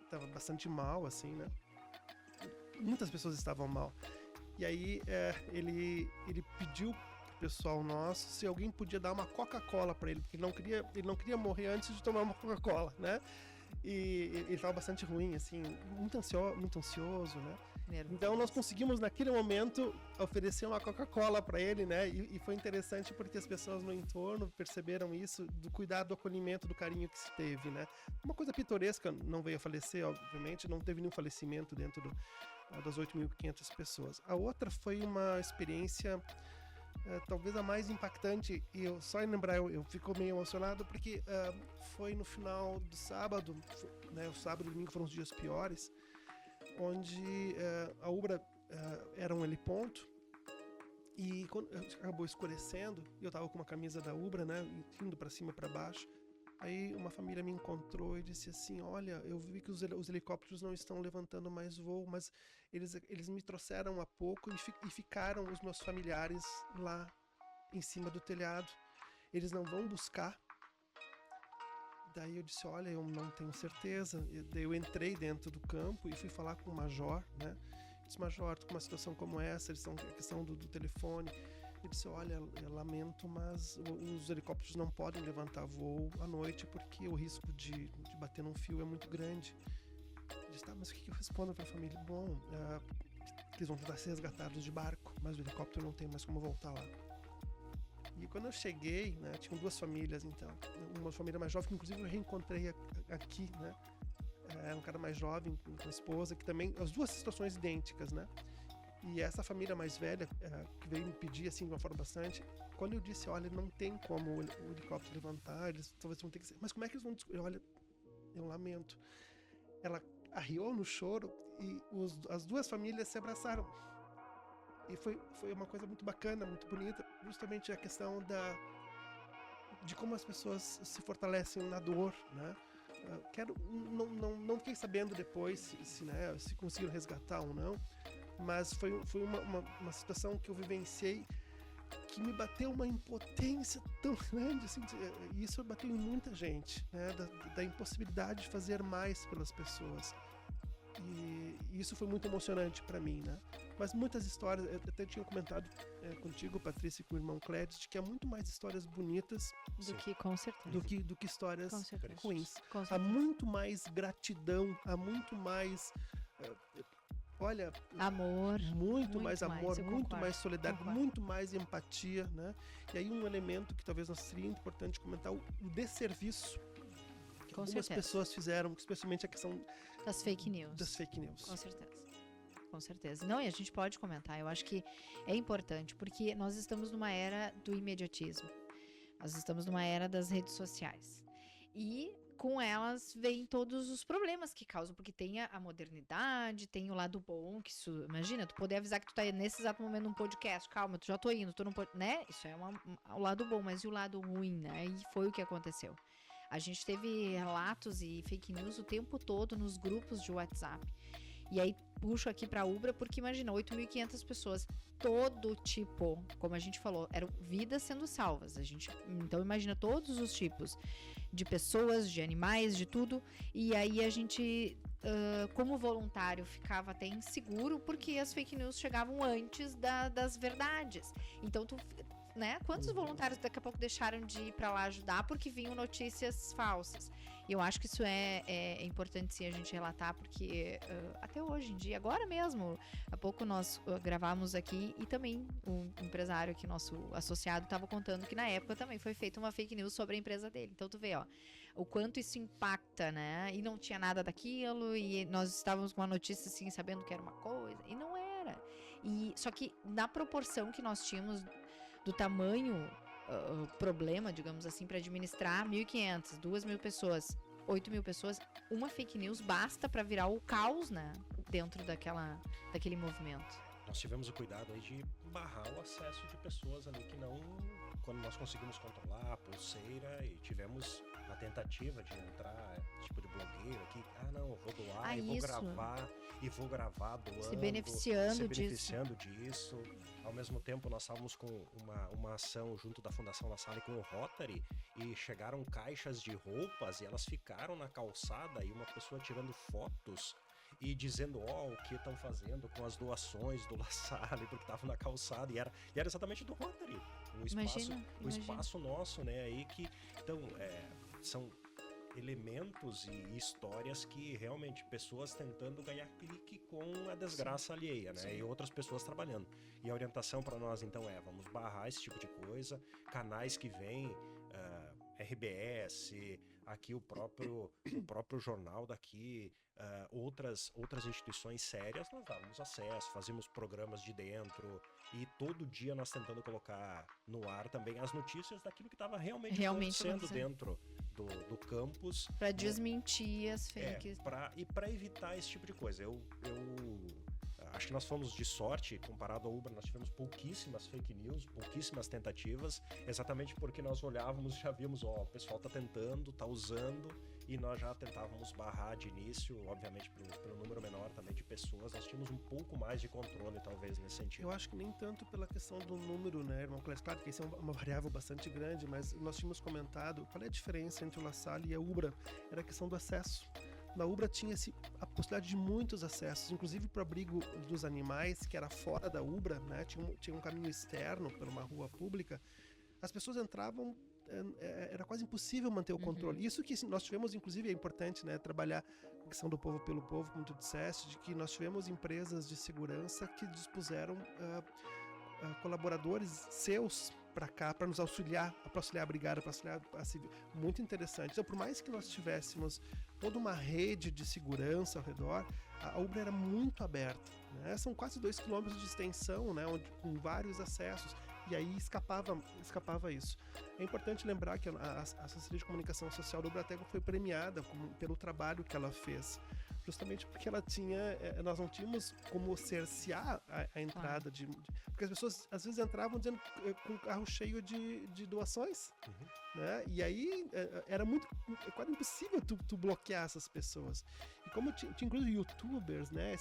estava bastante mal, assim, né? Muitas pessoas estavam mal. E aí ele pediu pro pessoal nosso se alguém podia dar uma Coca-Cola para ele, porque ele não queria morrer antes de tomar uma Coca-Cola, né? E ele estava bastante ruim, assim, muito ansioso, né? Nervoso. Então nós conseguimos naquele momento oferecer uma Coca-Cola para ele, né? E foi interessante porque as pessoas no entorno perceberam isso, do cuidado, do acolhimento, do carinho que se teve, né? Uma coisa pitoresca, não veio a falecer, obviamente, não teve nenhum falecimento dentro das 8.500 pessoas. A outra foi uma experiência talvez a mais impactante, e eu só em lembrar eu fico meio emocionado porque foi no final do sábado, né? O sábado e o domingo foram os dias piores, onde a Ubra era um heliponto, e quando acabou escurecendo, eu tava com uma camisa da Ubra, né, indo para cima e para baixo. Aí uma família me encontrou e disse assim: olha, eu vi que os helicópteros não estão levantando mais voo, mas eles me trouxeram há pouco e ficaram os meus familiares lá em cima do telhado. Eles não vão buscar? Daí eu disse: olha, eu não tenho certeza. Daí eu entrei dentro do campo e fui falar com o major, né? Eu disse: major, tô com uma situação como essa, eles estão a questão do telefone. Ele disse: olha, eu lamento, mas os helicópteros não podem levantar voo à noite porque o risco de bater num fio é muito grande. Ele disse: tá, mas o que eu respondo para a família? Bom, que eles vão tentar ser resgatados de barco, mas o helicóptero não tem mais como voltar lá. E quando eu cheguei, né, tinham 2 famílias, então. Uma família mais jovem, que inclusive eu reencontrei aqui, né? Era um cara mais jovem, com a esposa, que também, as 2 situações idênticas, né? E essa família mais velha, que veio me pedir, assim, de uma forma bastante, quando eu disse: olha, não tem como o helicóptero levantar, eles talvez vão ter que ser, mas como é que eles vão descobrir? Olha, eu lamento. Ela arriou no choro e as 2 famílias se abraçaram. E foi uma coisa muito bacana, muito bonita, justamente a questão de como as pessoas se fortalecem na dor, né? Não fiquei sabendo depois se conseguiram resgatar ou não, mas foi uma situação que eu vivenciei que me bateu uma impotência tão grande, assim, e isso bateu em muita gente, né? Da impossibilidade de fazer mais pelas pessoas. E isso foi muito emocionante para mim, né? Mas muitas histórias, eu até tinha comentado contigo, Patrícia, e com o irmão Clédio, de que há muito mais histórias bonitas Com certeza. do que histórias ruins. Com Há certeza. muito mais gratidão, há muito mais olha, Amor. muito mais amor, eu muito concordo, mais solidariedade, concordo. muito mais empatia, né? E aí um elemento que talvez não seria importante comentar, o desserviço que Com algumas certeza. pessoas fizeram, especialmente a questão Das fake news. das fake news. Com certeza. Com certeza. Não, e a gente pode comentar. Eu acho que é importante, porque nós estamos numa era do imediatismo. Nós estamos numa era das redes sociais. E com elas vêm todos os problemas que causam, porque tem a modernidade, tem o lado bom, que isso, imagina, tu poder avisar que tu tá nesse exato momento num podcast, calma, tu já tô indo, tu não pode, né? Isso é o lado bom, mas e o lado ruim, né? E foi o que aconteceu. A gente teve relatos e fake news o tempo todo nos grupos de WhatsApp. E aí puxo aqui para a Ubra porque imagina, 8.500 pessoas, todo tipo, como a gente falou, eram vidas sendo salvas. Então imagina todos os tipos de pessoas, de animais, de tudo. E aí a gente, como voluntário, ficava até inseguro porque as fake news chegavam antes das verdades. Então né? Quantos voluntários daqui a pouco deixaram de ir para lá ajudar porque vinham notícias falsas? E eu acho que isso é importante sim a gente relatar, porque até hoje em dia, agora mesmo, há pouco nós gravamos aqui e também um empresário aqui, nosso associado, estava contando que na época também foi feita uma fake news sobre a empresa dele. Então tu vê, ó, o quanto isso impacta, né? E não tinha nada daquilo e nós estávamos com uma notícia assim, sabendo que era uma coisa, e não era. Só que na proporção que nós tínhamos do tamanho problema, digamos assim, para administrar 1.500, 2.000 pessoas, 8.000 pessoas, uma fake news basta para virar o caos, né, dentro daquele movimento. Nós tivemos o cuidado aí de barrar o acesso de pessoas ali que não, quando nós conseguimos controlar a pulseira e tivemos a tentativa de entrar, tipo de blogueiro aqui, não, eu vou doar e vou gravar doando, se beneficiando disso. Ao mesmo tempo, nós estávamos com uma ação junto da Fundação La Salle com o Rotary e chegaram caixas de roupas e elas ficaram na calçada e uma pessoa tirando fotos e dizendo, o que estão fazendo com as doações do La Salle, porque estavam na calçada e era exatamente do Rotary. O espaço nosso, né, aí que, então, são elementos e histórias que realmente pessoas tentando ganhar clique com a desgraça alheia, né? Sim. E outras pessoas trabalhando. E a orientação para nós então vamos barrar esse tipo de coisa, canais que vêm, RBS, aqui o próprio jornal daqui, outras instituições sérias, nós dávamos acesso, fazíamos programas de dentro e todo dia nós tentando colocar no ar também as notícias daquilo que estava realmente acontecendo dentro do campus. Para desmentir as fakes. E para evitar esse tipo de coisa. Eu acho que nós fomos de sorte, comparado ao Ubra, nós tivemos pouquíssimas fake news, pouquíssimas tentativas, exatamente porque nós olhávamos e já víamos, o pessoal tá tentando, tá usando, e nós já tentávamos barrar de início, obviamente pelo número menor também de pessoas, nós tínhamos um pouco mais de controle, talvez, nesse sentido. Eu acho que nem tanto pela questão do número, né, irmão Clécio? Claro que isso é uma variável bastante grande, mas nós tínhamos comentado qual é a diferença entre o La Salle e a Ubra, era a questão do acesso. Na Ubra tinha a possibilidade de muitos acessos, inclusive para o abrigo dos animais, que era fora da Ubra, né? Tinha um caminho externo por uma rua pública. As pessoas entravam, era quase impossível manter o controle. Isso que nós tivemos, inclusive, é importante, né? Trabalhar a questão do povo pelo povo, como tu disseste, de que nós tivemos empresas de segurança que dispuseram colaboradores seus para cá, para nos auxiliar a brigada, para auxiliar a civil. Muito interessante. Então, por mais que nós tivéssemos toda uma rede de segurança ao redor, a Ubra era muito aberta, né? São quase 2 quilômetros de extensão, né? Com vários acessos. E aí escapava isso. É importante lembrar que a Assessoria de Comunicação Social do Ubratec foi premiada pelo trabalho que ela fez. Justamente porque ela nós não tínhamos como cercear a entrada porque as pessoas às vezes entravam dizendo com o carro cheio de doações, né? E aí era quase impossível tu bloquear essas pessoas. E como tinha inclusive youtubers, né?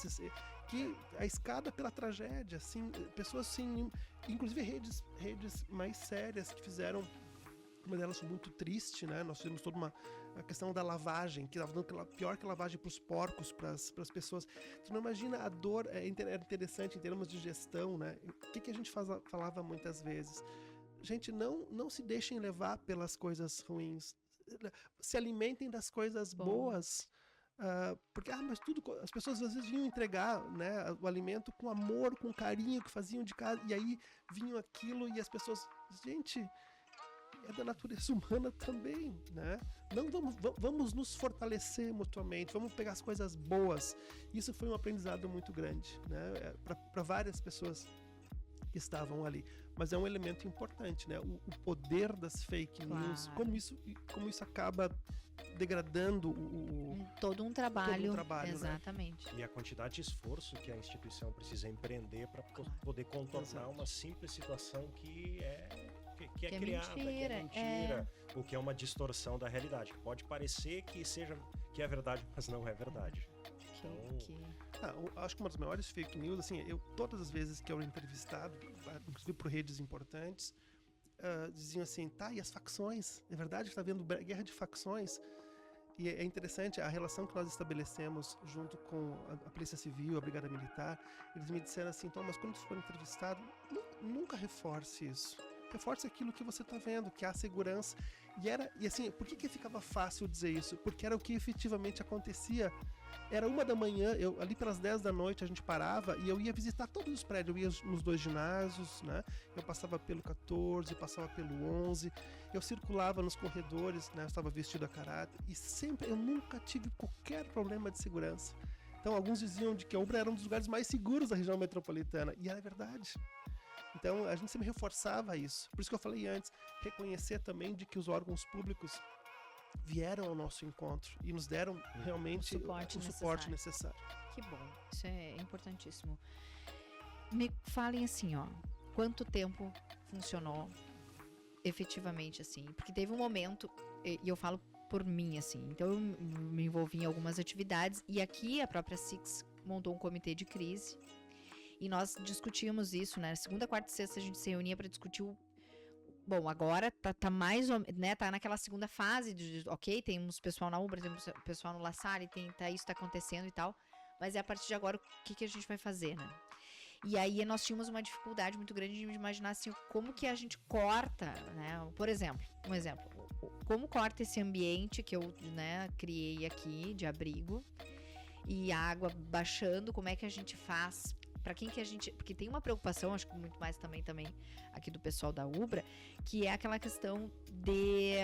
Que a escada pela tragédia, assim, pessoas assim, inclusive redes mais sérias que fizeram. Uma delas foi muito triste, né? Nós fizemos toda a questão da lavagem, que estava dando pior que a lavagem para os porcos, para as pessoas. Tu não imagina a dor, era interessante em termos de gestão, né? O que a gente falava muitas vezes? Gente, não se deixem levar pelas coisas ruins. Se alimentem das coisas boas. Porque mas as pessoas às vezes vinham entregar, né, o alimento com amor, com carinho, que faziam de casa, e aí vinham aquilo e as pessoas, gente, é da natureza humana também, né? Não vamos nos fortalecer mutuamente, vamos pegar as coisas boas. Isso foi um aprendizado muito grande, né? Para várias pessoas que estavam ali. Mas é um elemento importante, né? O poder das fake news, como isso acaba degradando todo um trabalho, exatamente. Né? E a quantidade de esforço que a instituição precisa empreender para poder contornar uma simples situação que é criada, mentira, que é mentira, o que é uma distorção da realidade. Pode parecer que é verdade, mas não é verdade. Ok. Acho que uma das maiores fake news, assim, todas as vezes que eu era entrevistado, inclusive por redes importantes, diziam assim, tá, e as facções? É verdade que está havendo guerra de facções? E é interessante a relação que nós estabelecemos junto com a Polícia Civil, a Brigada Militar. Eles me disseram assim, então, mas quando você for entrevistado, nunca reforce isso. Reforce aquilo que você está vendo, que há segurança. E assim, por que ficava fácil dizer isso? Porque era o que efetivamente acontecia. Era 1h, ali pelas 10 da noite a gente parava e eu ia visitar todos os prédios. Eu ia nos 2 ginásios, né? Eu passava pelo 14, passava pelo 11. Eu circulava nos corredores, né? Eu estava vestido a caráter e sempre, eu nunca tive qualquer problema de segurança. Então alguns diziam de que a Ubra era um dos lugares mais seguros da região metropolitana e era verdade. Então a gente sempre reforçava isso. Por isso que eu falei antes, reconhecer também de que os órgãos públicos vieram ao nosso encontro e nos deram realmente o suporte necessário. Que bom, isso é importantíssimo. Me falem assim, ó, quanto tempo funcionou efetivamente, assim? Porque teve um momento, e eu falo por mim, assim, então eu me envolvi em algumas atividades e aqui a própria Six montou um comitê de crise e nós discutíamos isso, né? Segunda, quarta e sexta a gente se reunia para discutir Bom, agora tá mais, né, tá naquela segunda fase ok, tem uns pessoal na Ubra, tem um pessoal no La Salle, isso tá acontecendo e tal, mas é a partir de agora o que a gente vai fazer, né? E aí nós tínhamos uma dificuldade muito grande de imaginar assim, como que a gente corta, né? Por exemplo, como corta esse ambiente que eu, né, criei aqui de abrigo e a água baixando, como é que a gente faz? Para quem que a gente... Porque tem uma preocupação, acho que muito mais também aqui do pessoal da Ubra, que é aquela questão de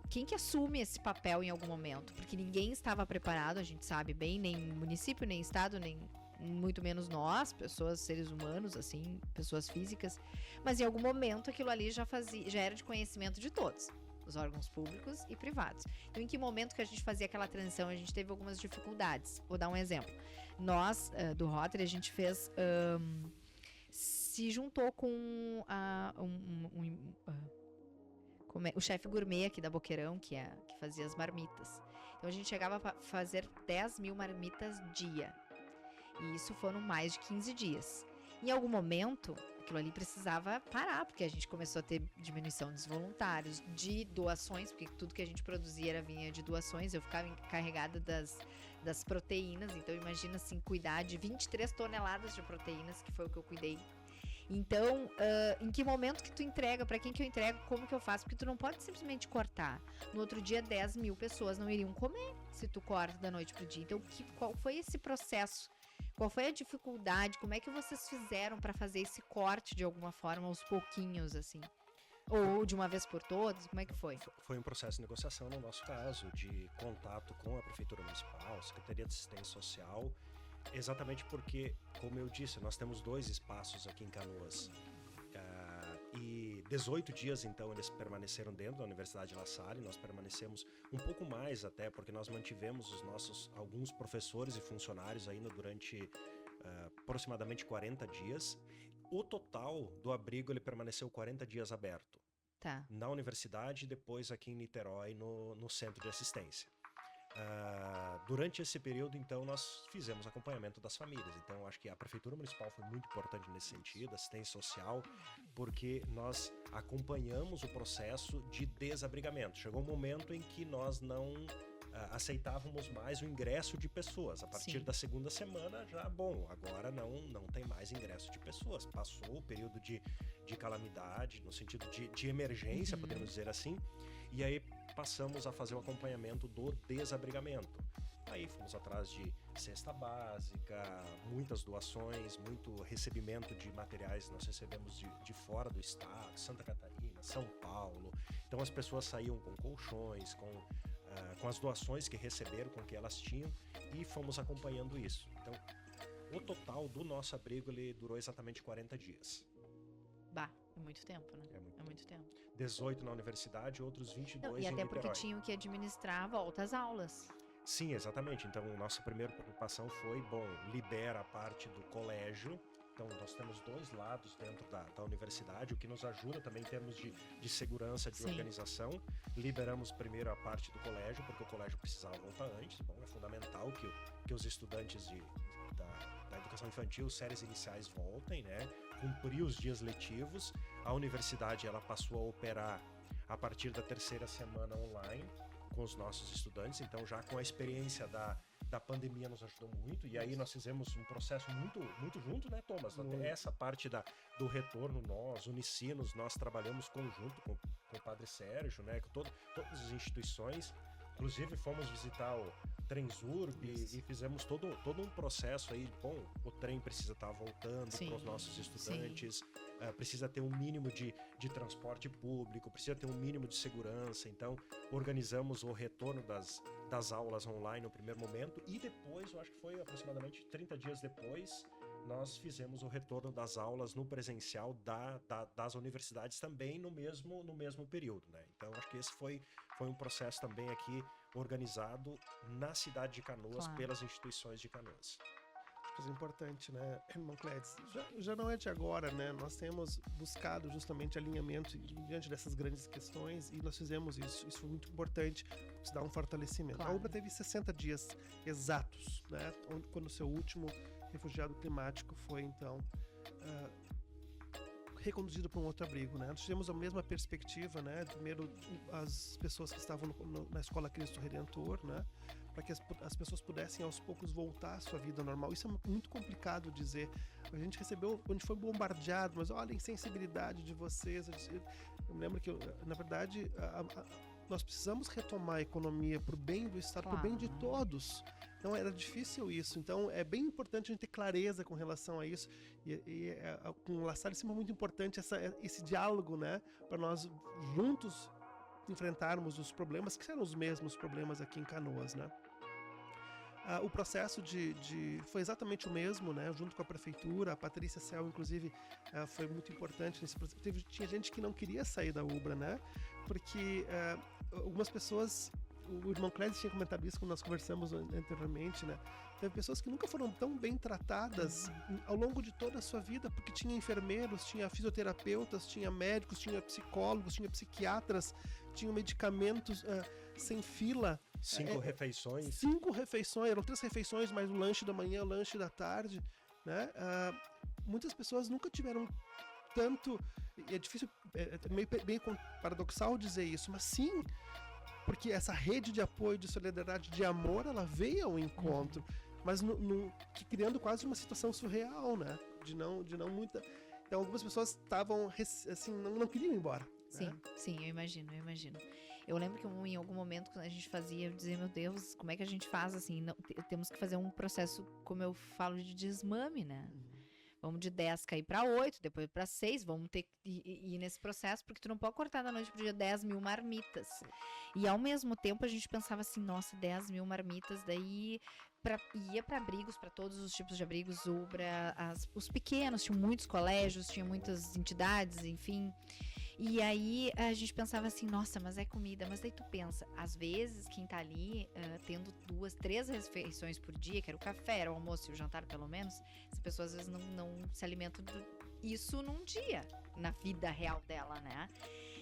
quem que assume esse papel em algum momento. Porque ninguém estava preparado, a gente sabe bem, nem município, nem estado, nem muito menos nós, pessoas, seres humanos, assim, pessoas físicas. Mas em algum momento aquilo ali já era de conhecimento de todos. Os órgãos públicos e privados. Então, em que momento que a gente fazia aquela transição, a gente teve algumas dificuldades. Vou dar um exemplo. Nós, do Rotary, a gente fez... se juntou com o chefe gourmet aqui da Boqueirão, que fazia as marmitas. Então, a gente chegava a fazer 10 mil marmitas dia. E isso foram mais de 15 dias. Em algum momento, aquilo ali precisava parar, porque a gente começou a ter diminuição dos voluntários, de doações, porque tudo que a gente produzia vinha de doações. Eu ficava encarregada das proteínas, então imagina assim, cuidar de 23 toneladas de proteínas, que foi o que eu cuidei. Então, em que momento que tu entrega, para quem que eu entrego, como que eu faço? Porque tu não pode simplesmente cortar. No outro dia, 10 mil pessoas não iriam comer se tu corta da noite pro dia. Então, qual foi esse processo? Qual foi a dificuldade? Como é que vocês fizeram para fazer esse corte de alguma forma, aos pouquinhos, assim? Ou de uma vez por todas? Como é que foi? Foi um processo de negociação, no nosso caso, de contato com a Prefeitura Municipal, Secretaria de Assistência Social, exatamente porque, como eu disse, nós temos 2 espaços aqui em Canoas. E 18 dias, então, eles permaneceram dentro da Universidade La Salle. Nós permanecemos um pouco mais até, porque nós mantivemos alguns professores e funcionários ainda durante aproximadamente 40 dias. O total do abrigo, ele permaneceu 40 dias aberto. Tá. Na universidade e depois aqui em Niterói, no centro de assistência. Durante esse período, então, nós fizemos acompanhamento das famílias. Então, acho que a Prefeitura Municipal foi muito importante nesse sentido, assistência social, porque nós acompanhamos o processo de desabrigamento. Chegou um momento em que nós não aceitávamos mais o ingresso de pessoas. A partir da segunda semana, agora não tem mais ingresso de pessoas. Passou o período de calamidade, no sentido de emergência, podemos dizer assim, e aí passamos a fazer o acompanhamento do desabrigamento. Aí fomos atrás de cesta básica, muitas doações, muito recebimento de materiais nós recebemos de fora do estado, Santa Catarina, São Paulo. Então as pessoas saíam com colchões, com as doações que receberam, com o que elas tinham, e fomos acompanhando isso. Então, o total do nosso abrigo, ele durou exatamente 40 dias. Bah, é muito tempo, né? É muito tempo. 18 na universidade, outros 22 em E até Niterói. porque tinham que administrar a volta às aulas. Sim, exatamente. Então, nossa primeira preocupação foi, libera a parte do colégio. Então, nós temos 2 lados dentro da universidade, o que nos ajuda também em termos de segurança, de organização. Liberamos primeiro a parte do colégio, porque o colégio precisava voltar antes. É fundamental que os estudantes da educação infantil, séries iniciais voltem, né? Cumprir os dias letivos. A universidade ela passou a operar a partir da 3ª semana online com os nossos estudantes, então já com a experiência da pandemia nos ajudou muito, e aí nós fizemos um processo muito, muito junto, né, Thomas? Até essa parte do retorno, nós, Unicinos, nós trabalhamos conjunto com o Padre Sérgio, né, com todas as instituições. Inclusive fomos visitar o Transurb e fizemos todo um processo aí. Bom, o trem precisa estar voltando para os nossos estudantes, precisa ter um mínimo de transporte público, precisa ter um mínimo de segurança. Então, organizamos o retorno das aulas online no primeiro momento e depois, eu acho que foi aproximadamente 30 dias depois, nós fizemos o retorno das aulas no presencial das universidades também no mesmo período, né? Então, acho que esse foi um processo também aqui organizado na cidade de Canoas, pelas instituições de Canoas. Coisa importante, né, irmão Clédis? Já não é de agora, né? Nós temos buscado justamente alinhamento diante dessas grandes questões e nós fizemos isso. Isso foi muito importante, isso dá um fortalecimento. Claro. A UBRA teve 60 dias exatos, né? Quando o seu último refugiado climático foi, então, reconduzido para um outro abrigo, né? Nós tivemos a mesma perspectiva, né? Primeiro, as pessoas que estavam na Escola Cristo Redentor, né? Para que as pessoas pudessem aos poucos voltar à sua vida normal. Isso é muito complicado dizer. A gente recebeu, a gente foi bombardeado, mas olha a insensibilidade de vocês. Eu me lembro que, na verdade, nós precisamos retomar a economia para o bem do Estado, para o bem de todos. Então era difícil isso. Então é bem importante a gente ter clareza com relação a isso. E com o La Salle é sempre muito importante esse diálogo, né? Para nós juntos enfrentarmos os problemas, que eram os mesmos problemas aqui em Canoas, né? O processo foi exatamente o mesmo, né? Junto com a prefeitura, a Patrícia Cel, inclusive, foi muito importante nesse processo. Tinha gente que não queria sair da UBRA, né? Porque algumas pessoas, o irmão Clédis tinha comentado isso quando nós conversamos anteriormente, né? Teve pessoas que nunca foram tão bem tratadas ao longo de toda a sua vida, porque tinha enfermeiros, tinha fisioterapeutas, tinha médicos, tinha psicólogos, tinha psiquiatras, tinha medicamentos sem fila. 5 refeições. 5 refeições, eram 3 refeições, mais o lanche da manhã, o lanche da tarde, né? Muitas pessoas nunca tiveram tanto. É difícil, é meio paradoxal dizer isso, mas sim, porque essa rede de apoio, de solidariedade, de amor, ela veio ao encontro, mas criando quase uma situação surreal, né? De não muita. Então, algumas pessoas estavam assim, não queriam ir embora. Sim, né? sim, eu imagino. Eu lembro que em algum momento, quando a gente fazia, eu dizia, meu Deus, como é que a gente faz assim? Não, temos que fazer um processo, como eu falo, de desmame, né? Vamos de 10 cair para 8, depois para 6, vamos ter que ir nesse processo, porque tu não pode cortar da noite pro dia 10 mil marmitas. E ao mesmo tempo a gente pensava assim, nossa, 10 mil marmitas, daí ia para abrigos, para todos os tipos de abrigos, UBRA, os pequenos, tinham muitos colégios, tinha muitas entidades, enfim. E aí a gente pensava assim, nossa, mas é comida. Mas daí tu pensa, às vezes quem tá ali tendo 2, 3 refeições por dia, que era o café, era o almoço e o jantar pelo menos, essa pessoa às vezes não se alimenta isso num dia, na vida real dela, né?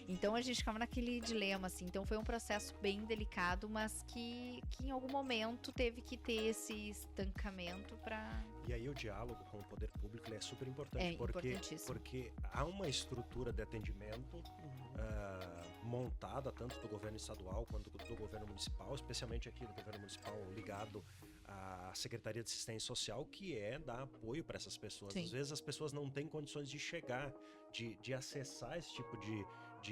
Então a gente ficava naquele dilema, assim. Então foi um processo bem delicado, mas que em algum momento teve que ter esse estancamento para... E aí o diálogo com o poder público ele é super importante, porque há uma estrutura de atendimento montada tanto do governo estadual quanto do governo municipal, especialmente aqui do governo municipal ligado à Secretaria de Assistência Social, que é dar apoio para essas pessoas. Sim. Às vezes as pessoas não têm condições de chegar, de acessar esse tipo de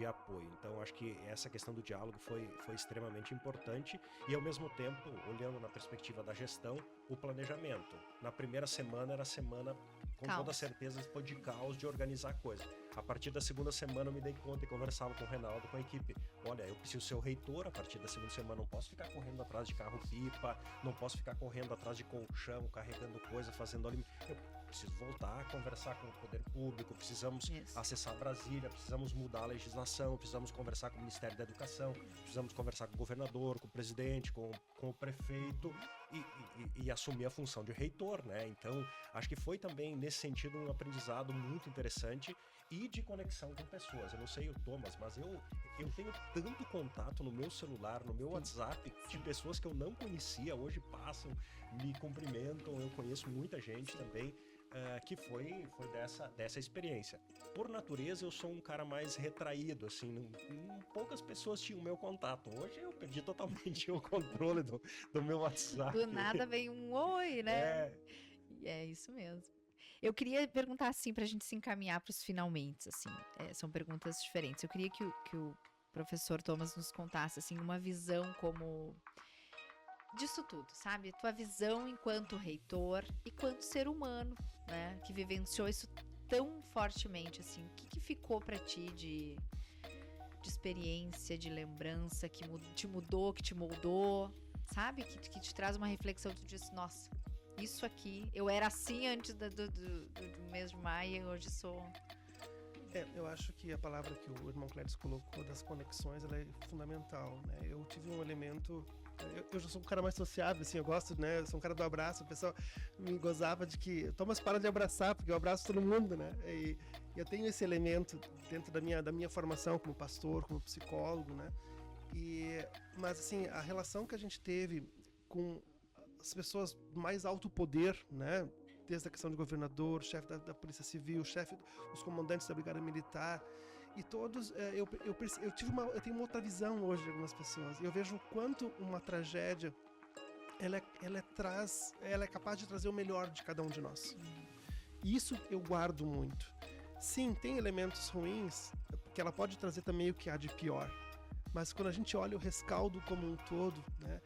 apoio. Então, acho que essa questão do diálogo foi extremamente importante e, ao mesmo tempo, olhando na perspectiva da gestão, o planejamento. Na primeira semana era a semana, com toda certeza, foi de caos de organizar a coisa. A partir da segunda semana eu me dei conta e conversava com o Reinaldo, com a equipe. Olha, eu preciso ser o reitor a partir da segunda semana, não posso ficar correndo atrás de carro-pipa, não posso ficar correndo atrás de colchão, carregando coisa, fazendo alimento. Eu preciso voltar a conversar com o poder público, precisamos acessar Brasília, precisamos mudar a legislação, precisamos conversar com o Ministério da Educação, precisamos conversar com o governador, com o presidente, com o prefeito e assumir a função de reitor, né? Então, acho que foi também, nesse sentido, um aprendizado muito interessante e de conexão com pessoas. Eu não sei o Thomas, mas eu tenho tanto contato no meu celular, no meu WhatsApp, de pessoas que eu não conhecia, hoje passam, me cumprimentam, eu conheço muita gente também, que foi dessa experiência. Por natureza, eu sou um cara mais retraído, assim, poucas pessoas tinham o meu contato. Hoje eu perdi totalmente o controle do meu WhatsApp. Do nada vem um oi, né? É isso mesmo. Eu queria perguntar assim, pra gente se encaminhar para os finalmente, assim, são perguntas diferentes. Eu queria que o professor Thomas nos contasse, assim, uma visão como disso tudo, sabe? Tua visão enquanto reitor e quanto ser humano, né? Que vivenciou isso tão fortemente, assim. O que ficou pra ti de experiência, de lembrança, que te mudou, que te moldou, sabe? Que te traz uma reflexão, tu diz, nossa, isso aqui, eu era assim antes do mês de maio e hoje sou... Eu acho que a palavra que o irmão Clédio colocou das conexões, ela é fundamental, né? Eu tive um elemento... Eu já sou um cara mais sociável, assim, eu gosto, né? Eu sou um cara do abraço, o pessoal me gozava de que Thomas, para de abraçar, porque eu abraço todo mundo, né? E eu tenho esse elemento dentro da minha formação como pastor, como psicólogo, né? Mas, assim, a relação que a gente teve com as pessoas mais alto poder, né? Desde a questão de governador, chefe da Polícia Civil, os comandantes da Brigada Militar, e todos, eu tenho uma outra visão hoje de algumas pessoas. Eu vejo o quanto uma tragédia ela é capaz de trazer o melhor de cada um de nós. E isso eu guardo muito. Sim, tem elementos ruins, porque ela pode trazer também o que há de pior. Mas quando a gente olha o rescaldo como um todo, né,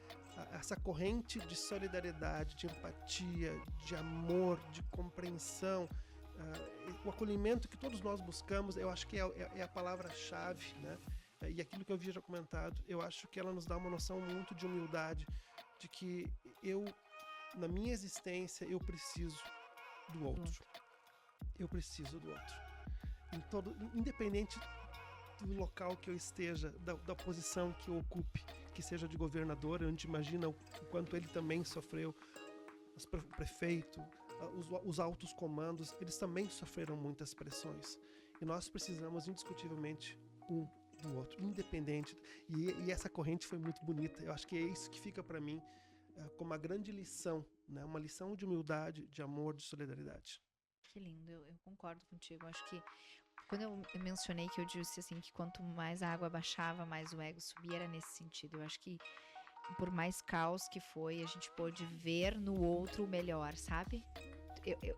essa corrente de solidariedade, de empatia, de amor, de compreensão, o acolhimento que todos nós buscamos, eu acho que é a palavra-chave, né? E aquilo que eu havia já comentado, eu acho que ela nos dá uma noção muito de humildade, de que na minha existência, eu preciso do outro. Eu preciso do outro. Independente do local que eu esteja, da posição que eu ocupe, que seja de governador, a gente imagina o quanto ele também sofreu, o prefeito, os altos comandos, eles também sofreram muitas pressões. E nós precisamos, indiscutivelmente, um do outro, independente. E essa corrente foi muito bonita. Eu acho que é isso que fica para mim como uma grande lição, né? Uma lição de humildade, de amor, de solidariedade. Que lindo, eu concordo contigo. Acho que quando eu mencionei que eu disse assim que quanto mais a água baixava, mais o ego subia, era nesse sentido. Eu acho que por mais caos que foi, a gente pôde ver no outro o melhor, sabe?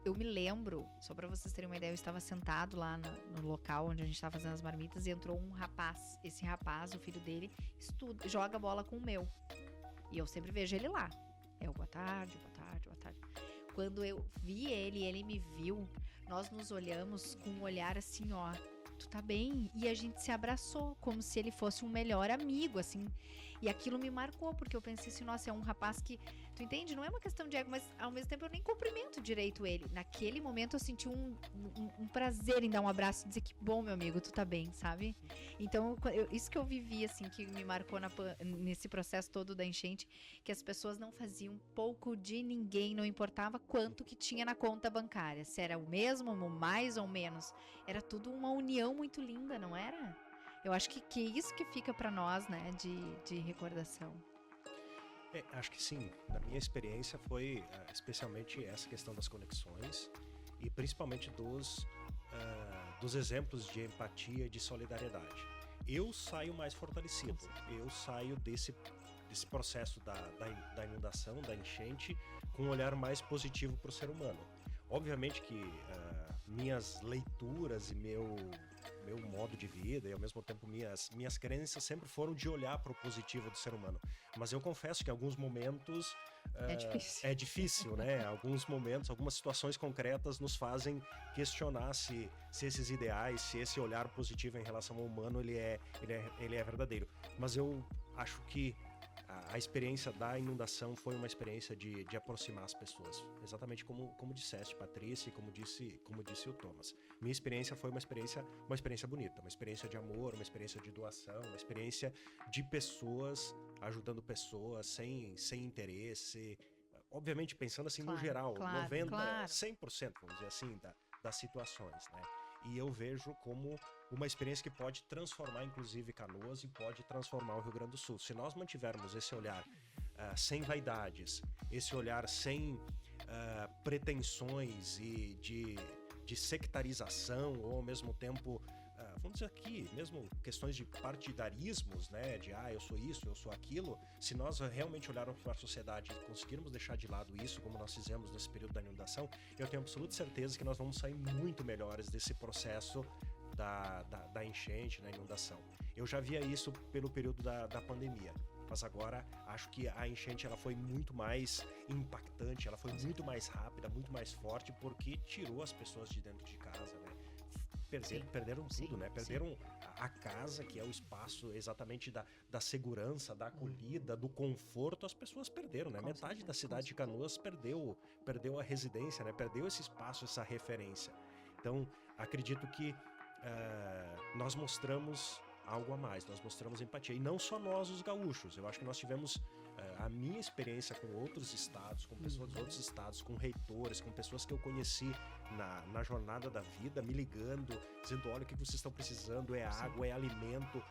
Eu me lembro, só pra vocês terem uma ideia, eu estava sentado lá no local onde a gente estava fazendo as marmitas e entrou um rapaz. Esse rapaz, o filho dele, joga bola com o meu. E eu sempre vejo ele lá. Boa tarde, boa tarde, boa tarde. Quando eu vi ele me viu, nós nos olhamos com um olhar assim, ó, tu tá bem? E a gente se abraçou, como se ele fosse um melhor amigo, assim. E aquilo me marcou, porque eu pensei assim, nossa, é um rapaz que, tu entende? Não é uma questão de ego, mas ao mesmo tempo eu nem cumprimento direito ele. Naquele momento eu senti um prazer em dar um abraço e dizer que bom, meu amigo, tu tá bem, sabe? Então, isso que eu vivi, assim, que me marcou nesse processo todo da enchente, que as pessoas não faziam pouco de ninguém, não importava quanto que tinha na conta bancária, se era o mesmo, mais ou menos, era tudo uma união muito linda, não era? Eu acho que isso que fica para nós, né, de recordação. Acho que sim. Na minha experiência foi especialmente essa questão das conexões e principalmente dos exemplos de empatia e de solidariedade. Eu saio mais fortalecido. Eu saio desse processo da inundação, da enchente, com um olhar mais positivo para o ser humano. Obviamente que minhas leituras e meu modo de vida e ao mesmo tempo minhas crenças sempre foram de olhar para o positivo do ser humano. Mas eu confesso que em alguns momentos é difícil, né? Alguns momentos, algumas situações concretas nos fazem questionar se esses ideais, se esse olhar positivo em relação ao humano ele é verdadeiro. Mas eu acho que a experiência da inundação foi uma experiência de aproximar as pessoas, exatamente como disseste, Patrícia, e como disse o Thomas. Minha experiência foi uma experiência bonita, uma experiência de amor, uma experiência de doação, uma experiência de pessoas ajudando pessoas sem interesse, obviamente pensando assim no Claro, geral, claro, 90, claro. 100%, vamos dizer assim, das situações, né? E eu vejo como uma experiência que pode transformar, inclusive, Canoas e pode transformar o Rio Grande do Sul. Se nós mantivermos esse olhar sem vaidades, esse olhar sem pretensões e de sectarização, ou ao mesmo tempo, vamos dizer aqui, mesmo questões de partidarismos, né, de eu sou isso, eu sou aquilo, se nós realmente olharmos para a sociedade e conseguirmos deixar de lado isso, como nós fizemos nesse período da inundação, eu tenho absoluta certeza que nós vamos sair muito melhores desse processo da enchente, da inundação. Eu já via isso pelo período da pandemia, mas agora acho que a enchente ela foi muito mais impactante, ela foi muito mais rápida, muito mais forte, porque tirou as pessoas de dentro de casa, né? Perderam tudo, né? Perderam a casa, que é o espaço exatamente da segurança, da acolhida, do conforto, as pessoas perderam, né? Com Metade certeza, da cidade de Canoas perdeu a residência, né? Perdeu esse espaço, essa referência. Então, acredito que nós mostramos algo a mais, nós mostramos empatia. E não só nós, os gaúchos. Eu acho que nós tivemos a minha experiência com outros estados, com pessoas dos outros estados, com reitores, com pessoas que eu conheci na jornada da vida, me ligando, dizendo, olha, o que vocês estão precisando, é água, é alimento,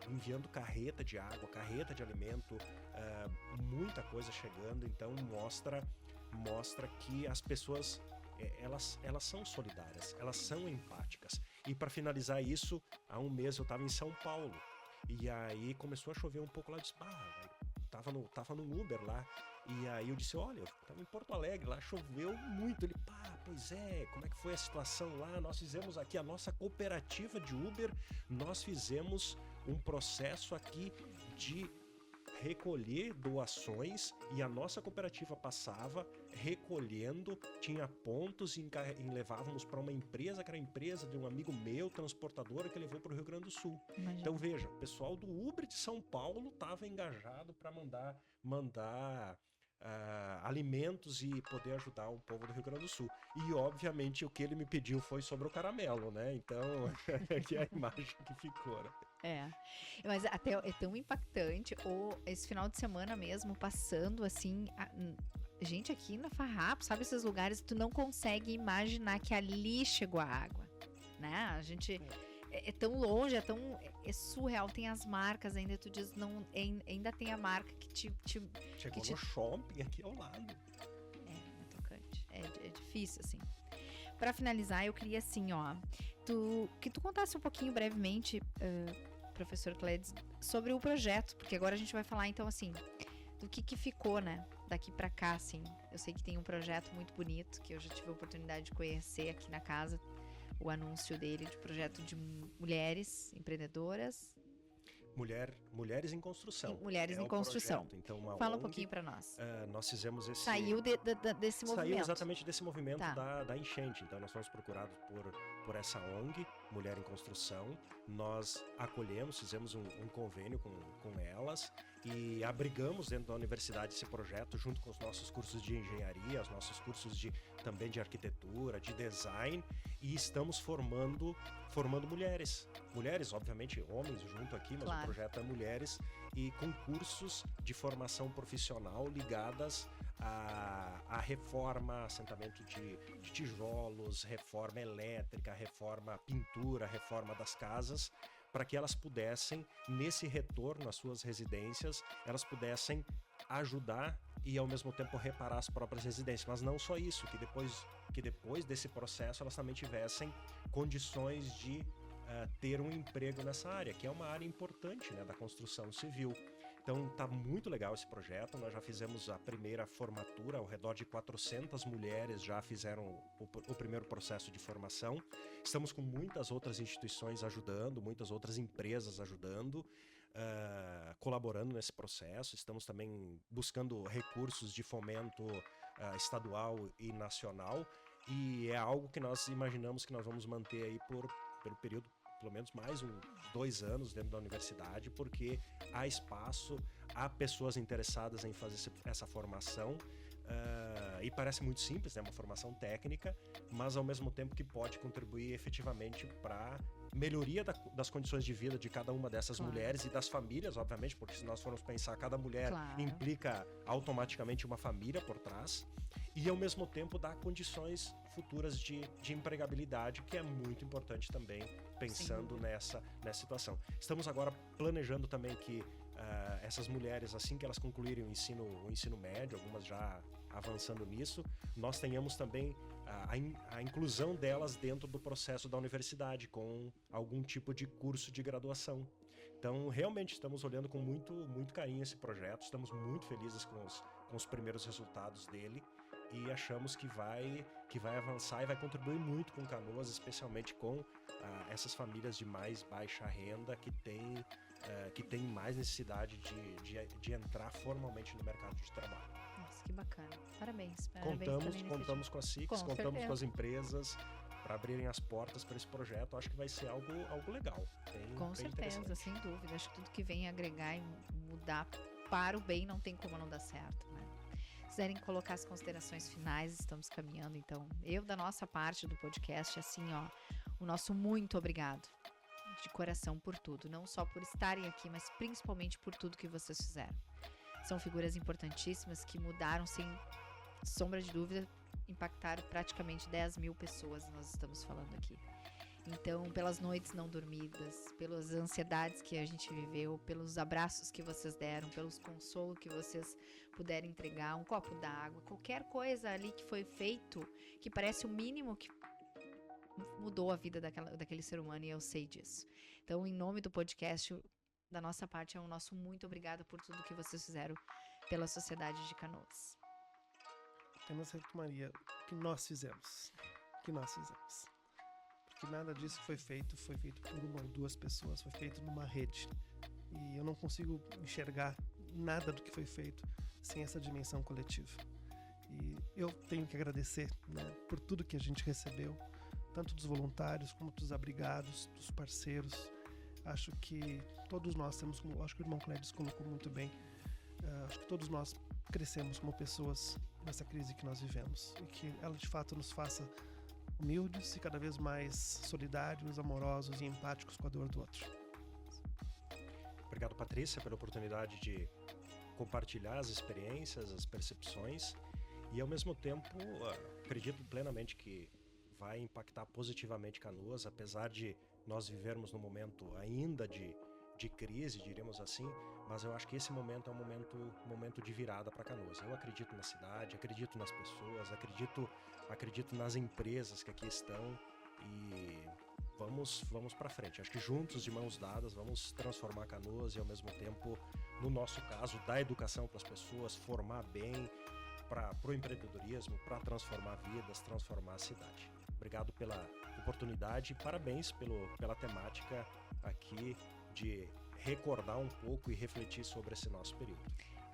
enviando carreta de água, carreta de alimento, muita coisa chegando. Então mostra que as pessoas elas são solidárias, elas são empáticas. E para finalizar isso, há um mês eu estava em São Paulo e aí começou a chover um pouco lá de Esbarra, tava no Uber lá, e aí eu disse, olha, eu tava em Porto Alegre, lá choveu muito. Ele, pois é, como é que foi a situação lá? Nós fizemos aqui a nossa cooperativa de Uber, nós fizemos um processo aqui de recolher doações e a nossa cooperativa passava recolhendo, tinha pontos e levávamos para uma empresa, que era a empresa de um amigo meu, transportadora, que levou para o Rio Grande do Sul. Imagina. Então veja, o pessoal do Uber de São Paulo estava engajado para mandar alimentos e poder ajudar o povo do Rio Grande do Sul. E obviamente o que ele me pediu foi sobre o caramelo, né? Então, que é a imagem que ficou, né? Mas até é tão impactante, esse final de semana mesmo, passando assim, gente, aqui na Farrapo, sabe esses lugares que tu não consegue imaginar que ali chegou a água, né? A gente é tão longe, é surreal, tem as marcas ainda, tu diz, não, ainda tem a marca que Chegou no shopping aqui ao lado. É tocante, é difícil, assim. Pra finalizar, eu queria assim, que tu contasse um pouquinho brevemente, professor Clédes, sobre o projeto, porque agora a gente vai falar, então, assim, do que ficou, né, daqui pra cá, assim. Eu sei que tem um projeto muito bonito, que eu já tive a oportunidade de conhecer aqui na casa, o anúncio dele, de projeto de mulheres empreendedoras. Mulheres em Construção. Mulheres em Construção. Projeto. Então, Fala ONG, um pouquinho para nós. Nós fizemos esse... Saiu desse movimento. Saiu exatamente desse movimento Tá. da enchente. Então, nós fomos procurados por essa ONG, Mulher em Construção. Nós acolhemos, fizemos um convênio com elas e abrigamos dentro da universidade esse projeto, junto com os nossos cursos de engenharia, os nossos cursos também de arquitetura, de design, e estamos formando mulheres. Mulheres, obviamente, homens junto aqui, mas claro, o projeto é mulheres, e com cursos de formação profissional ligadas a reforma, assentamento de tijolos, reforma elétrica, reforma pintura, reforma das casas, para que elas pudessem, nesse retorno às suas residências, elas pudessem ajudar e ao mesmo tempo reparar as próprias residências. Mas não só isso, que depois desse processo elas também tivessem condições de ter um emprego nessa área, que é uma área importante, né, da construção civil. Então tá muito legal esse projeto, nós já fizemos a primeira formatura, ao redor de 400 mulheres já fizeram o primeiro processo de formação. Estamos com muitas outras instituições ajudando, muitas outras empresas ajudando, colaborando nesse processo. Estamos também buscando recursos de fomento estadual e nacional, e é algo que nós imaginamos que nós vamos manter aí pelo período, pelo menos mais 2 anos dentro da universidade, porque há espaço, há pessoas interessadas em fazer essa formação, E parece muito simples, né? Uma formação técnica, mas ao mesmo tempo que pode contribuir efetivamente para melhoria das condições de vida de cada uma dessas mulheres e das famílias, obviamente, porque se nós formos pensar, cada mulher implica automaticamente uma família por trás, e ao mesmo tempo dá condições futuras de empregabilidade, que é muito importante também, pensando nessa situação. Estamos agora planejando também que essas mulheres, assim que elas concluírem o ensino médio, algumas já avançando nisso, nós tenhamos também a inclusão delas dentro do processo da universidade, com algum tipo de curso de graduação. Então, realmente, estamos olhando com muito, muito carinho esse projeto, estamos muito felizes com os primeiros resultados dele e achamos que vai avançar e vai contribuir muito com Canoas, especialmente com essas famílias de mais baixa renda que têm mais necessidade de entrar formalmente no mercado de trabalho. Nossa, que bacana. Parabéns. Contamos com a SICS, contamos com as empresas para abrirem as portas para esse projeto. Acho que vai ser algo legal. Com certeza, sem dúvida. Acho que tudo que vem agregar e mudar para o bem não tem como não dar certo, né? Se quiserem colocar as considerações finais, estamos caminhando. Então, da nossa parte do podcast, assim, o nosso muito obrigado de coração por tudo. Não só por estarem aqui, mas principalmente por tudo que vocês fizeram. São figuras importantíssimas que mudaram, sem sombra de dúvida, impactaram praticamente 10 mil pessoas, nós estamos falando aqui. Então, pelas noites não dormidas, pelas ansiedades que a gente viveu, pelos abraços que vocês deram, pelos consolos que vocês puderam entregar, um copo d'água, qualquer coisa ali que foi feito, que parece o mínimo que mudou a vida daquele ser humano, e eu sei disso. Então, em nome do podcast, da nossa parte, é o nosso muito obrigado por tudo que vocês fizeram pela sociedade de Canoas. Apenas retomaria o que nós fizemos. Porque nada disso foi feito por uma ou duas pessoas, foi feito numa rede. E eu não consigo enxergar nada do que foi feito sem essa dimensão coletiva. E eu tenho que agradecer, né, por tudo que a gente recebeu, tanto dos voluntários como dos abrigados, dos parceiros. Acho que todos nós temos, acho que o irmão Clédis colocou muito bem, acho que todos nós crescemos como pessoas nessa crise que nós vivemos e que ela de fato nos faça humildes e cada vez mais solidários, amorosos e empáticos com a dor do outro. Obrigado, Patrícia, pela oportunidade de compartilhar as experiências, as percepções e ao mesmo tempo acredito plenamente que vai impactar positivamente Canoas, apesar de nós vivermos num momento ainda de crise, diríamos assim, mas eu acho que esse momento é um momento de virada para Canoas. Eu acredito na cidade, acredito nas pessoas, acredito nas empresas que aqui estão e vamos para frente. Acho que juntos, de mãos dadas, vamos transformar Canoas e ao mesmo tempo, no nosso caso, dar educação para as pessoas, formar bem para o empreendedorismo, para transformar vidas, transformar a cidade. Obrigado pela oportunidade e parabéns pela temática aqui de recordar um pouco e refletir sobre esse nosso período.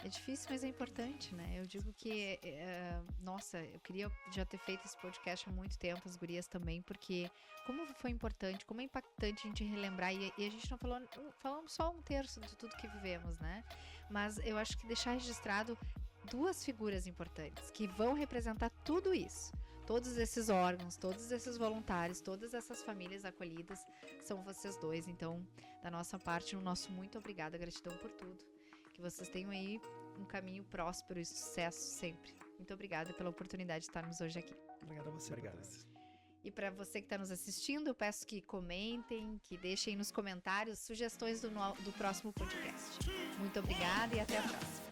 É difícil, mas é importante, né? Eu digo que, nossa, eu queria já ter feito esse podcast há muito tempo, as gurias também, porque como foi importante, como é impactante a gente relembrar, e a gente não falamos só um terço de tudo que vivemos, né? Mas eu acho que deixar registrado duas figuras importantes, que vão representar tudo isso. Todos esses órgãos, todos esses voluntários, todas essas famílias acolhidas, são vocês dois. Então, da nossa parte, o nosso muito obrigada, gratidão por tudo. Que vocês tenham aí um caminho próspero e sucesso sempre. Muito obrigada pela oportunidade de estarmos hoje aqui. Obrigado a você. Obrigado. E para você que está nos assistindo, eu peço que comentem, que deixem nos comentários sugestões do próximo podcast. Muito obrigada e até a próxima.